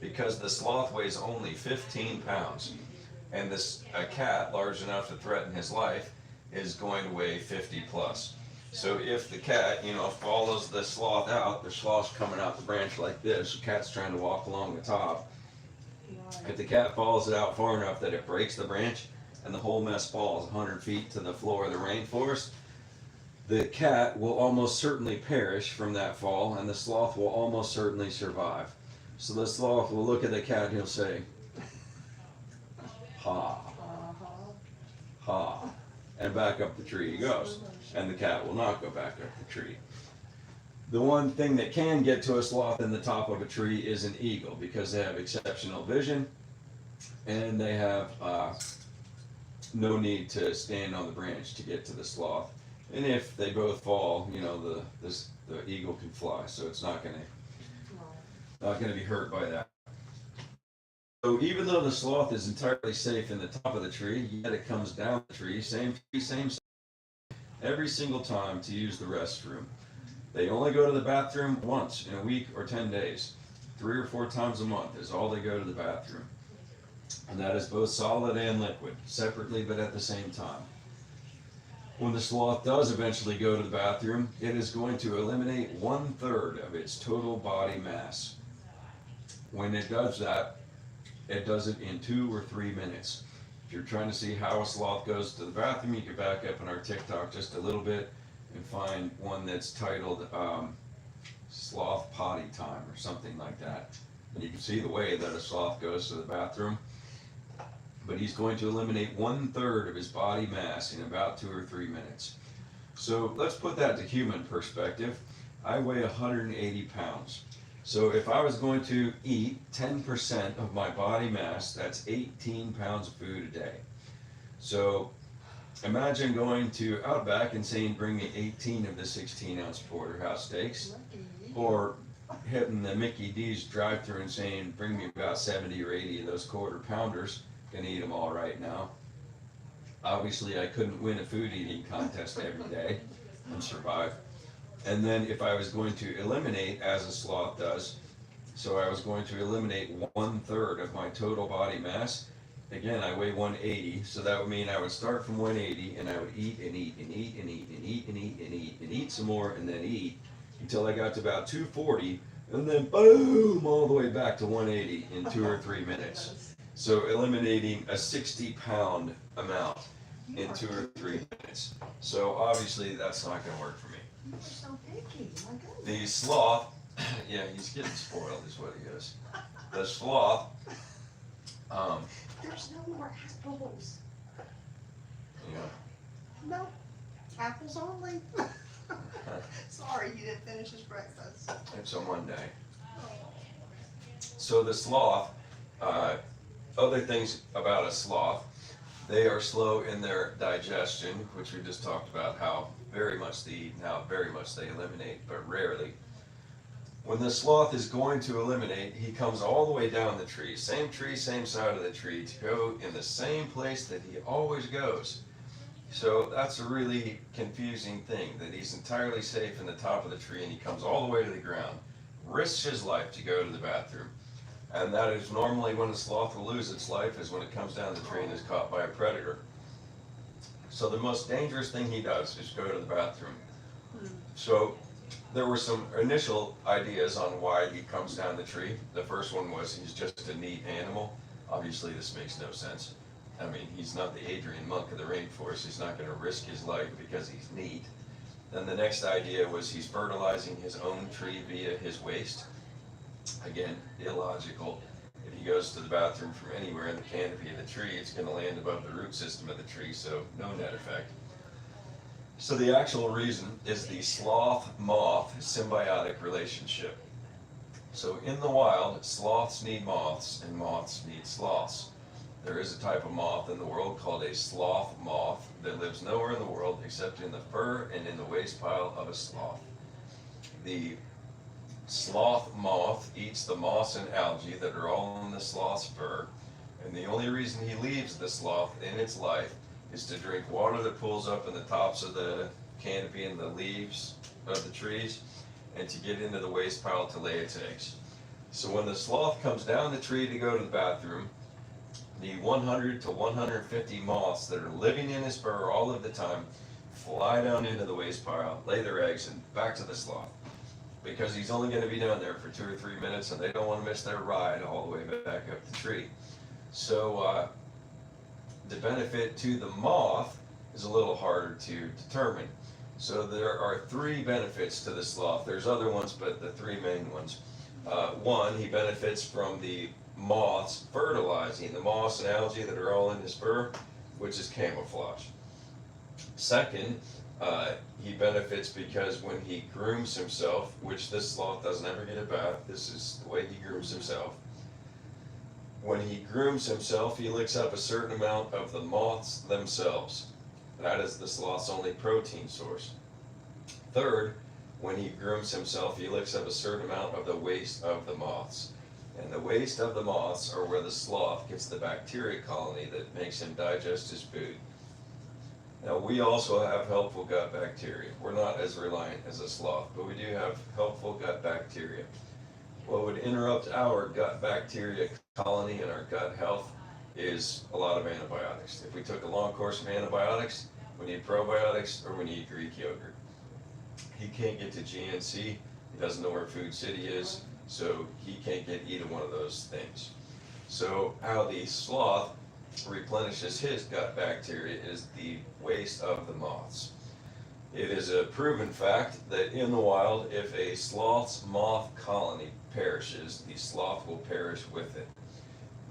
because the sloth weighs only 15 pounds. And a cat large enough to threaten his life is going to weigh 50 plus. So if the cat, follows the sloth out, the sloth's coming out the branch like this, the cat's trying to walk along the top. If the cat follows it out far enough that it breaks the branch and the whole mess falls 100 feet to the floor of the rainforest, the cat will almost certainly perish from that fall and the sloth will almost certainly survive. So the sloth will look at the cat and he'll say, ha, ha, and back up the tree he goes. And the cat will not go back up the tree. The one thing that can get to a sloth in the top of a tree is an eagle, because they have exceptional vision and they have no need to stand on the branch to get to the sloth. And if they both fall, the eagle can fly, so it's not gonna be hurt by that. So even though the sloth is entirely safe in the top of the tree, yet it comes down the tree, same every single time to use the restroom. They only go to the bathroom once in a week or 10 days. 3 or 4 times a month is all they go to the bathroom. And that is both solid and liquid, separately but at the same time. When the sloth does eventually go to the bathroom, it is going to eliminate 1/3 of its total body mass. When it does that, it does it in 2 or 3 minutes. If you're trying to see how a sloth goes to the bathroom, you can back up on our TikTok just a little bit and find one that's titled Sloth Potty Time or something like that. And you can see the way that a sloth goes to the bathroom. But he's going to eliminate 1/3 of his body mass in about 2 or 3 minutes. So let's put that to human perspective. I weigh 180 pounds. So if I was going to eat 10% of my body mass, that's 18 pounds of food a day. So imagine going to Outback and saying, bring me 18 of the 16-ounce porterhouse steaks, or hitting the Mickey D's drive-thru and saying, bring me about 70 or 80 of those quarter pounders. Can eat them all right now. Obviously, I couldn't win a food eating contest every day and survive. And then if I was going to eliminate, as a sloth does, so I was going to eliminate 1/3 of my total body mass. Again, I weigh 180, so that would mean I would start from 180 and I would eat and eat and eat and eat and eat and eat and eat and eat some more and then eat until I got to about 240 and then boom, all the way back to 180 in 2 or 3 minutes. So eliminating a 60-pound amount in 2 or 3 minutes. So obviously that's not going to work for me. You're so picky, my goodness. The sloth, yeah, he's getting spoiled is what he is. The sloth, There's no more apples. you know, No, apples only. Sorry, you didn't finish his breakfast. it's a Monday. So the sloth, other things about a sloth, they are slow in their digestion, which we just talked about how very much they eat and how very much they eliminate, but rarely. When the sloth is going to eliminate, he comes all the way down the tree, same side of the tree, to go in the same place that he always goes. So that's a really confusing thing, that he's entirely safe in the top of the tree and he comes all the way to the ground, risks his life to go to the bathroom, And that is normally when a sloth will lose its life, is when it comes down the tree and is caught by a predator. So the most dangerous thing he does is go to the bathroom. So there were some initial ideas on why he comes down the tree. The first one was he's just a neat animal. Obviously this makes no sense. I mean, he's not the Adrian monk of the rainforest. He's not gonna risk his life because he's neat. Then the next idea was he's fertilizing his own tree via his waste. Again, illogical. If he goes to the bathroom from anywhere in the canopy of the tree, it's gonna land above the root system of the tree, so no net effect. So the actual reason is the sloth-moth symbiotic relationship. So in the wild, sloths need moths and moths need sloths. There is a type of moth in the world called a sloth moth that lives nowhere in the world except in the fur and in the waste pile of a sloth. The sloth moth eats the moss and algae that are all in the sloth's fur, and the only reason he leaves the sloth in its life is to drink water that pulls up in the tops of the canopy and the leaves of the trees, and to get into the waste pile to lay its eggs. So when the sloth comes down the tree to go to the bathroom, the 100 to 150 moths that are living in his fur all of the time fly down into the waste pile, lay their eggs, and back to the sloth. Because he's only going to be down there for 2 or 3 minutes, and they don't want to miss their ride all the way back up the tree. So the benefit to the moth is a little harder to determine. So there are 3 benefits to the sloth. There's other ones, but the 3 main ones. One, he benefits from the moths fertilizing the moss and algae that are all in his fur, which is camouflage. Second, he benefits because when he grooms himself, which this sloth doesn't ever get a bath, this is the way he grooms himself. When he grooms himself, he licks up a certain amount of the moths themselves. That is the sloth's only protein source. Third, when he grooms himself, he licks up a certain amount of the waste of the moths. And the waste of the moths are where the sloth gets the bacteria colony that makes him digest his food. Now, we also have helpful gut bacteria. We're not as reliant as a sloth, but we do have helpful gut bacteria. What would interrupt our gut bacteria colony and our gut health is a lot of antibiotics. If we took a long course of antibiotics, we need probiotics or we need Greek yogurt. He can't get to GNC, he doesn't know where Food City is, so he can't get either one of those things. So how the sloth replenishes his gut bacteria is the waste of the moths. It is a proven fact that in the wild, if a sloth's moth colony perishes, the sloth will perish with it.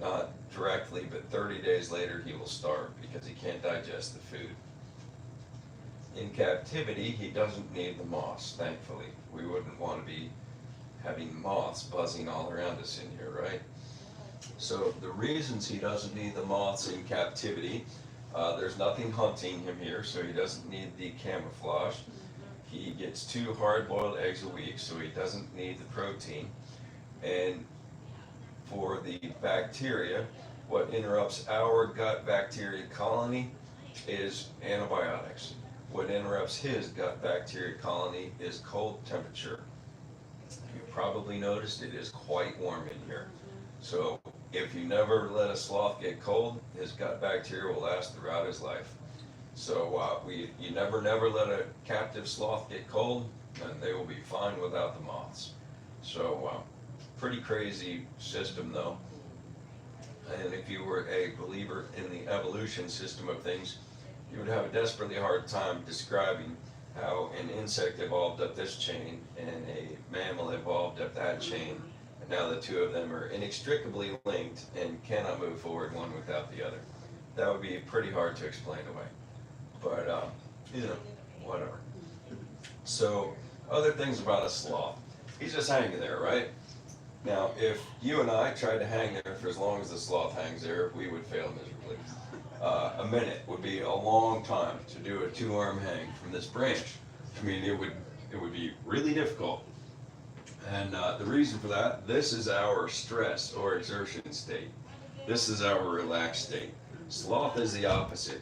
Not directly, but 30 days later he will starve because he can't digest the food. In captivity, he doesn't need the moss, thankfully. We wouldn't want to be having moths buzzing all around us in here, right? So the reasons he doesn't need the moths in captivity, there's nothing hunting him here, so he doesn't need the camouflage. He gets 2 hard-boiled eggs a week, so he doesn't need the protein. And for the bacteria, what interrupts our gut bacteria colony is antibiotics. What interrupts his gut bacteria colony is cold temperature. You probably noticed it is quite warm in here. So if you never let a sloth get cold, his gut bacteria will last throughout his life. So you never let a captive sloth get cold, and they will be fine without the moths. So pretty crazy system though. And if you were a believer in the evolution system of things, you would have a desperately hard time describing how an insect evolved up this chain and a mammal evolved up that chain. And now the 2 of them are inextricably linked and cannot move forward one without the other. That would be pretty hard to explain away. But, whatever. So, other things about a sloth. He's just hanging there, right? Now, if you and I tried to hang there for as long as the sloth hangs there, we would fail miserably. A minute would be a long time to do a 2-arm hang from this branch. I mean, it would be really difficult. And the reason for that, this is our stress or exertion state. This is our relaxed state. Sloth is the opposite.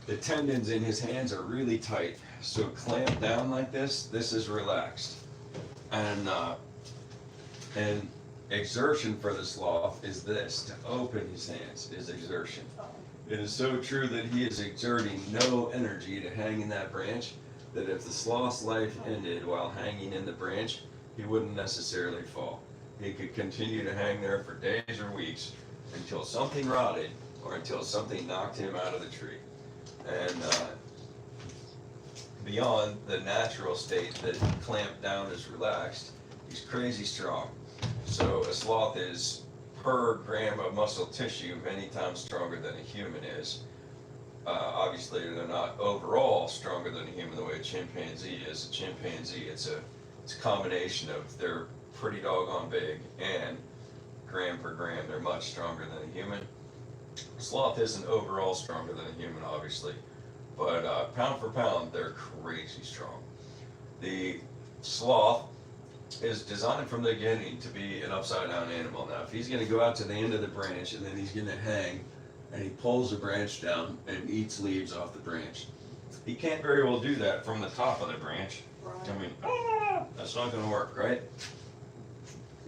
The tendons in his hands are really tight, so clamped down like this is relaxed. And exertion for the sloth is this: to open his hands is exertion. It is so true that he is exerting no energy to hang in that branch, that if the sloth's life ended while hanging in the branch, he wouldn't necessarily fall. He could continue to hang there for days or weeks until something rotted or until something knocked him out of the tree. And beyond the natural state that clamped down is relaxed, he's crazy strong. So a sloth is, per gram of muscle tissue, many times stronger than a human is. Obviously, they're not overall stronger than a human the way a chimpanzee is. A chimpanzee, it's a combination of they're pretty doggone big and gram per gram, they're much stronger than a human. Sloth isn't overall stronger than a human, obviously, but pound for pound, they're crazy strong. The sloth is designed from the beginning to be an upside down animal. Now, if he's gonna go out to the end of the branch and then he's gonna hang, and he pulls the branch down and eats leaves off the branch, he can't very well do that from the top of the branch. I mean, that's not gonna work, right?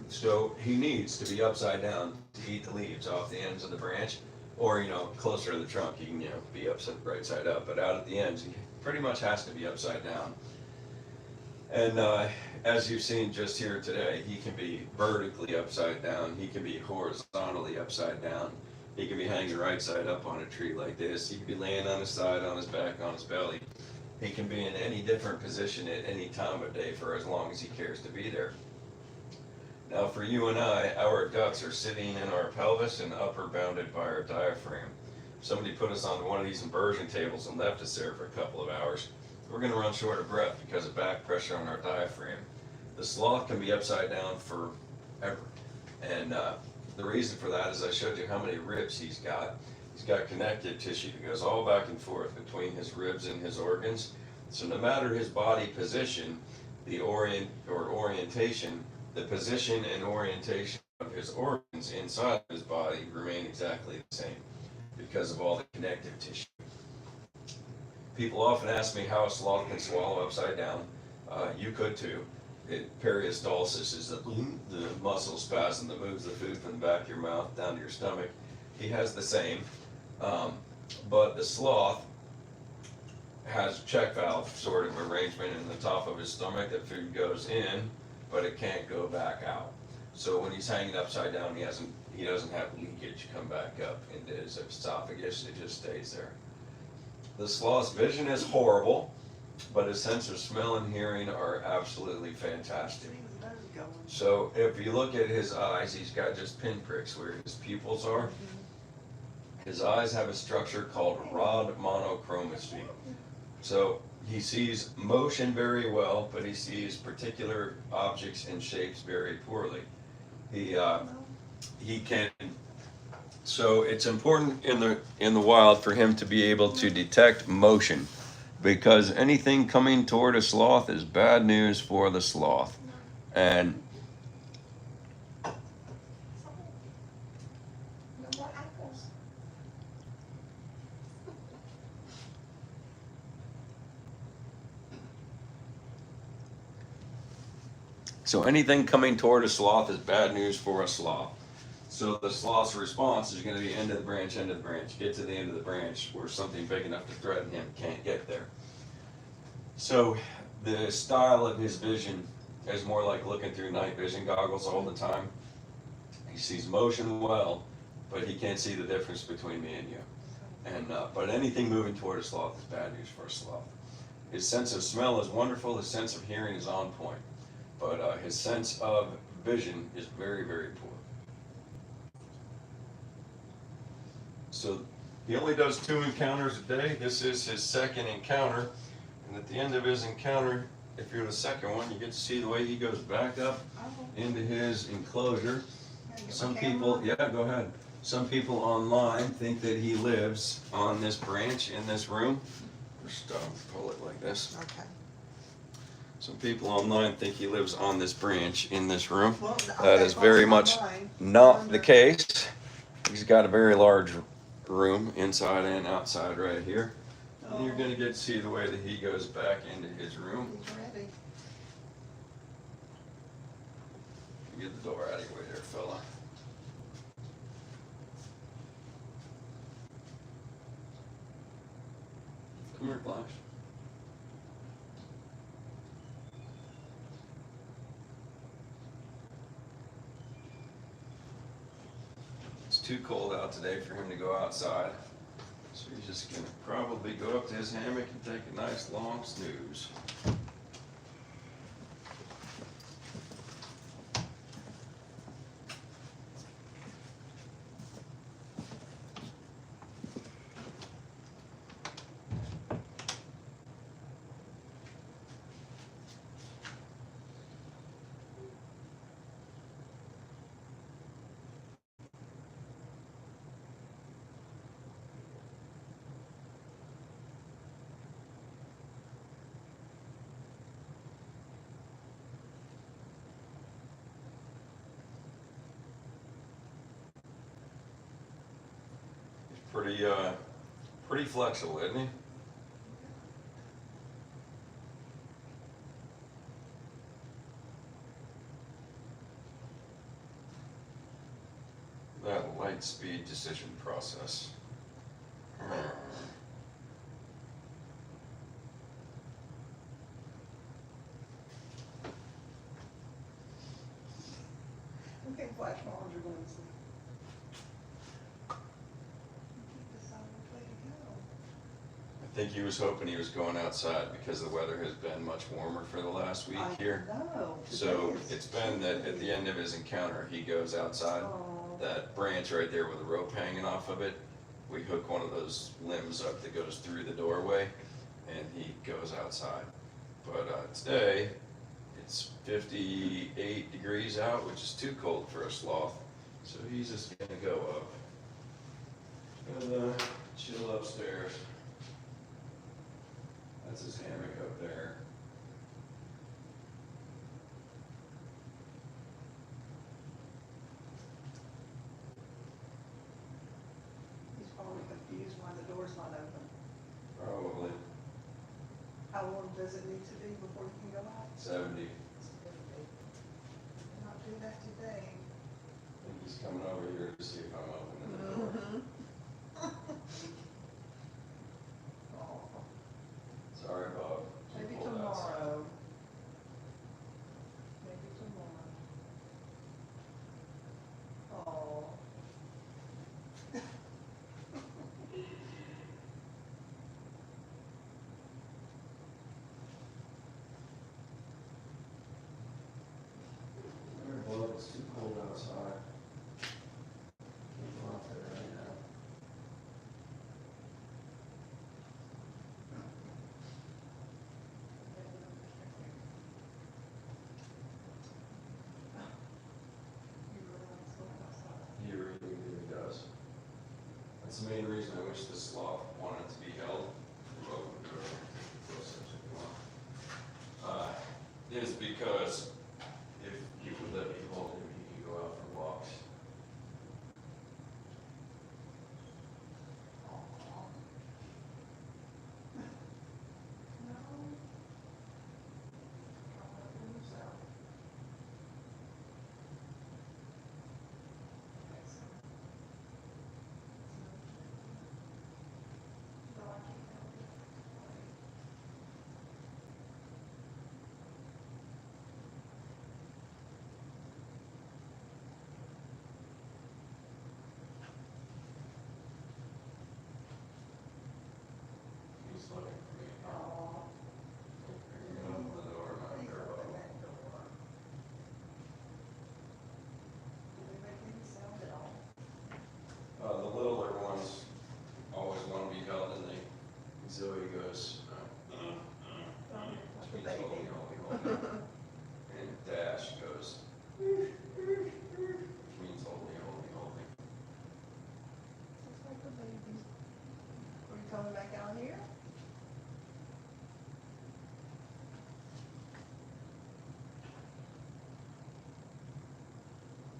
So he needs to be upside down to eat the leaves off the ends of the branch, or, you know, closer to the trunk, he can, you know, be upside, right side up, but out at the ends, he pretty much has to be upside down. And as you've seen just here today, he can be vertically upside down, he can be horizontally upside down, he can be hanging right side up on a tree like this, he can be laying on his side, on his back, on his belly. He can be in any different position at any time of day for as long as he cares to be there. Now for you and I, our guts are sitting in our pelvis and upper bounded by our diaphragm. Somebody put us on one of these inversion tables and left us there for a couple of hours. We're gonna run short of breath because of back pressure on our diaphragm. The sloth can be upside down forever. And the reason for that is I showed you how many ribs he's got. He's got connective tissue that goes all back and forth between his ribs and his organs. So no matter his body position, the orientation, the position and orientation of his organs inside his body remain exactly the same because of all the connective tissue. People often ask me how a sloth can swallow upside down. You could too. Peristalsis is the muscle spasm that moves the food from the back of your mouth down to your stomach. He has the same, but the sloth has a check valve sort of arrangement in the top of his stomach that food goes in, but it can't go back out. So when he's hanging upside down, he doesn't have leakage come back up into his esophagus, it just stays there. The sloth's vision is horrible, but his sense of smell and hearing are absolutely fantastic. So if you look at his eyes, he's got just pinpricks where his pupils are. His eyes have a structure called rod monochromacy. So he sees motion very well, but he sees particular objects and shapes very poorly. He can. So it's important in the wild for him to be able to detect motion, because anything coming toward a sloth is bad news for the sloth. And so anything coming toward a sloth is bad news for a sloth. So the sloth's response is going to be end of the branch, get to the end of the branch where something big enough to threaten him can't get there. So the style of his vision is more like looking through night vision goggles all the time. He sees motion well, but he can't see the difference between me and you. And but anything moving toward a sloth is bad news for a sloth. His sense of smell is wonderful, his sense of hearing is on point, but his sense of vision is very, very poor. So he only does 2 encounters a day. This is his second encounter. And at the end of his encounter, if you're the second one, you get to see the way he goes back up into his enclosure. Some people, yeah, go ahead. Some people online think that he lives on this branch in this room. Just pull it like this. Okay. Some people online think he lives on this branch in this room. Well, That is very much not the case. He's got a very large room inside and outside right here. And you're going to get to see the way that he goes back into his room. He's ready. Get the door out of your way there, fella. Come here, Flash. It's too cold out today for him to go outside, so he's just gonna probably go up to his hammock and take a nice long snooze. Pretty, pretty flexible, isn't he? That light speed decision process. Okay, flash moms are going to sleep. Keep this on the way to go. I think he was hoping he was going outside because the weather has been much warmer for the last week here. I know. So Today is- it's been that at the end of his encounter, he goes outside. Oh, That branch right there with a rope hanging off of it, we hook one of those limbs up that goes through the doorway, and he goes outside. But today, it's 58 degrees out, which is too cold for a sloth, so he's just gonna go up and chill upstairs. That's his hammock up there. he's probably confused why the door's not open. Probably How warm does it need to be before you can go out? 70. Not do that today. I think he's coming over here to see if I'm opening the door. Oh, Sorry, Bob. Too maybe cold outside. tomorrow. Maybe tomorrow. Oh. Well, it's too cold outside. Can't go out there right now. You really want to go outside? He really, really does. That's the main reason I wish the sloth wanted to be held. You're welcome to go closer if you want. Is because if you would let me hold him, he could go out for walks. No. I'll lose out. No, I can't help it. He's looking for me. Oh. You're gonna open the door, my Please girl. open that door. Did they make any sound at all? The littler ones always want to be held, and Zoe goes, Like a means hold me, baby. hold me, hold me. And Dash goes, which means hold me, hold me, hold me. Just like a baby. Are you coming back out here?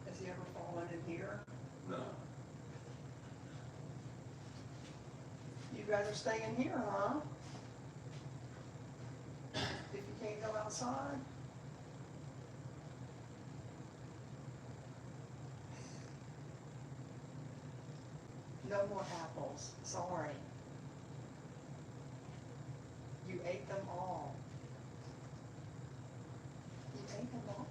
Has he ever fallen in here? No. You guys are staying here, huh? If you can't go outside? no more apples, sorry. You ate them all. You ate them all.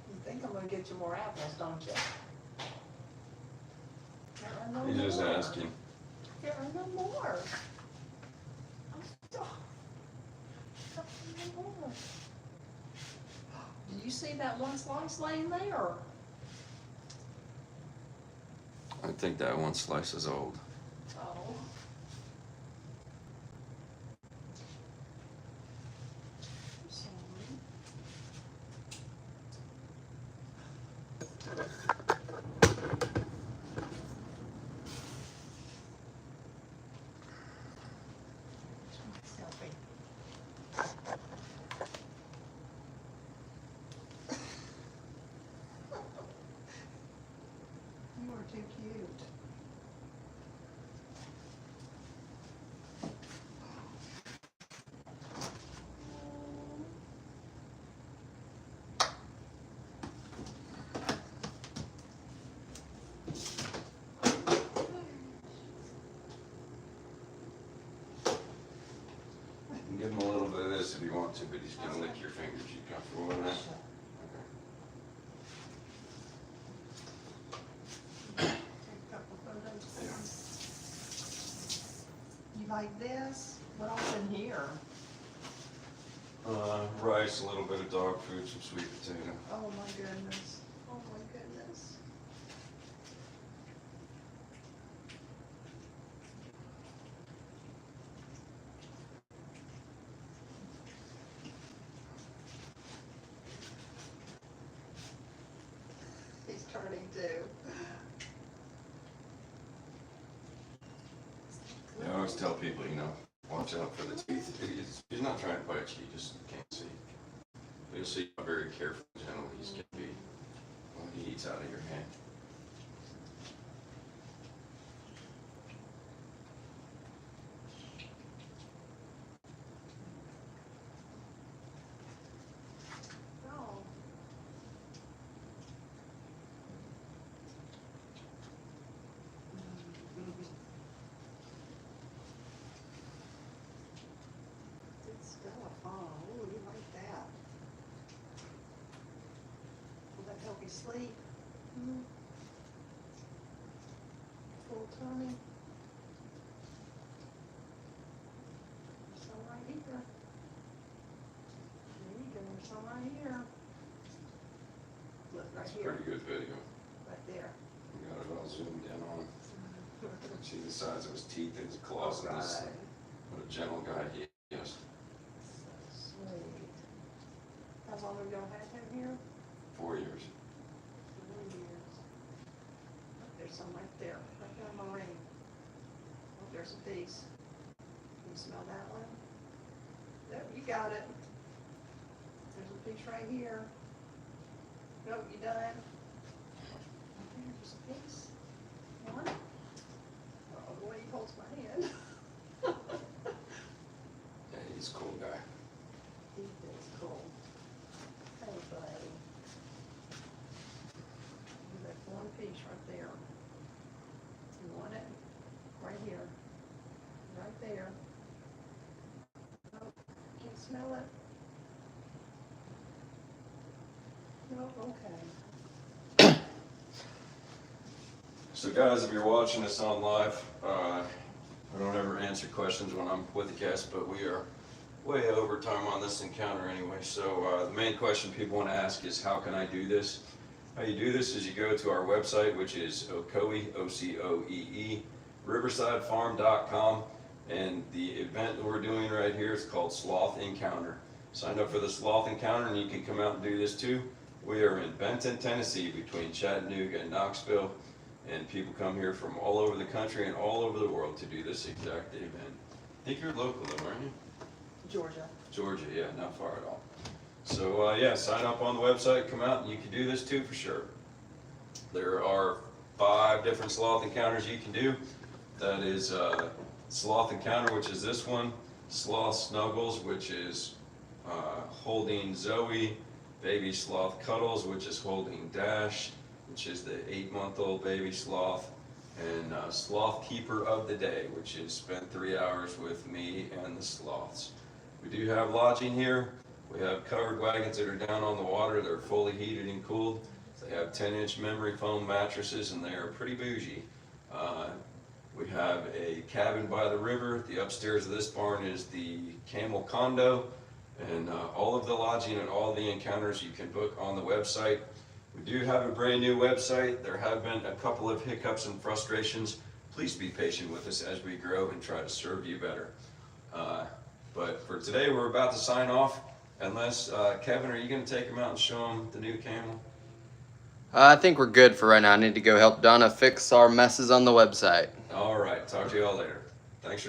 You think I'm gonna get you more apples, don't you? There are no He's just more. asking. There are no more. Oh, no more. Do you see that one slice laying there? I think that one slice is old. Oh. I'm sorry. Selfie. You are too cute. Give him a little bit of this if you want to, but he's gonna lick your fingers. You comfortable with that? Take a couple photos. You like this? What else in here? Rice, a little bit of dog food, some sweet potato. Oh my goodness. Oh my goodness. He's turning too. I always tell people, watch out for the teeth. He's not trying to bite you, he just can't see. You'll see how very careful and gentle he can be when he eats out of your hand. Oh. Good stuff. Oh, ooh, you like that. Will that help you sleep? Full tummy. Some right here. There you go, some right here. Look, right It's a here, pretty good video. right there. We got it all zoomed in on him. See the size of his teeth and his claws and his, Right. what a gentle guy he is. So sweet. How long have y'all had him here? 4 years. 4 years. Look, there's some right there, right there on my ring. Oh, there's a piece. Can you smell that one? Yep, you got it. There's a piece right here. Nope, you done? Right there, just a piece. One. Oh, the way he holds my hand. Yeah, he's a cool guy. He is cool. Hey, buddy. That's one piece right there. You want it? Right here. Right there. Oh, can't smell it. No, okay. So guys, if you're watching this on live, I don't ever answer questions when I'm with a guest, but we are way over time on this encounter anyway. So the main question people want to ask is, how can I do this? How you do this is you go to our website, which is Ocoee, O-C-O-E-E, riversidefarm.com, and the event that we're doing right here is called Sloth Encounter. Sign up for the Sloth Encounter and you can come out and do this too. We are in Benton, Tennessee, between Chattanooga and Knoxville, and people come here from all over the country and all over the world to do this exact event. I think you're local though, aren't you? Georgia. Georgia, yeah, not far at all. So yeah, sign up on the website, come out, and you can do this too for sure. There are 5 different sloth encounters you can do. That is sloth encounter, which is this one, sloth snuggles, which is holding Zoe, baby sloth Cuddles, which is holding Dash, which is the 8-month-old baby sloth, and Sloth Keeper of the Day, which is spent 3 hours with me and the sloths. We do have lodging here. We have covered wagons that are down on the water. They're fully heated and cooled. They have 10-inch memory foam mattresses, and they are pretty bougie. We have a cabin by the river. The upstairs of this barn is the camel condo, and all of the lodging and all the encounters you can book on the website. We do have a brand new website. There have been a couple of hiccups and frustrations. Please be patient with us as we grow and try to serve you better. But for today, we're about to sign off. Unless, Kevin, are you going to take him out and show him the new camel? I think we're good for right now. I need to go help Donna fix our messes on the website. All right. Talk to you all later. Thanks for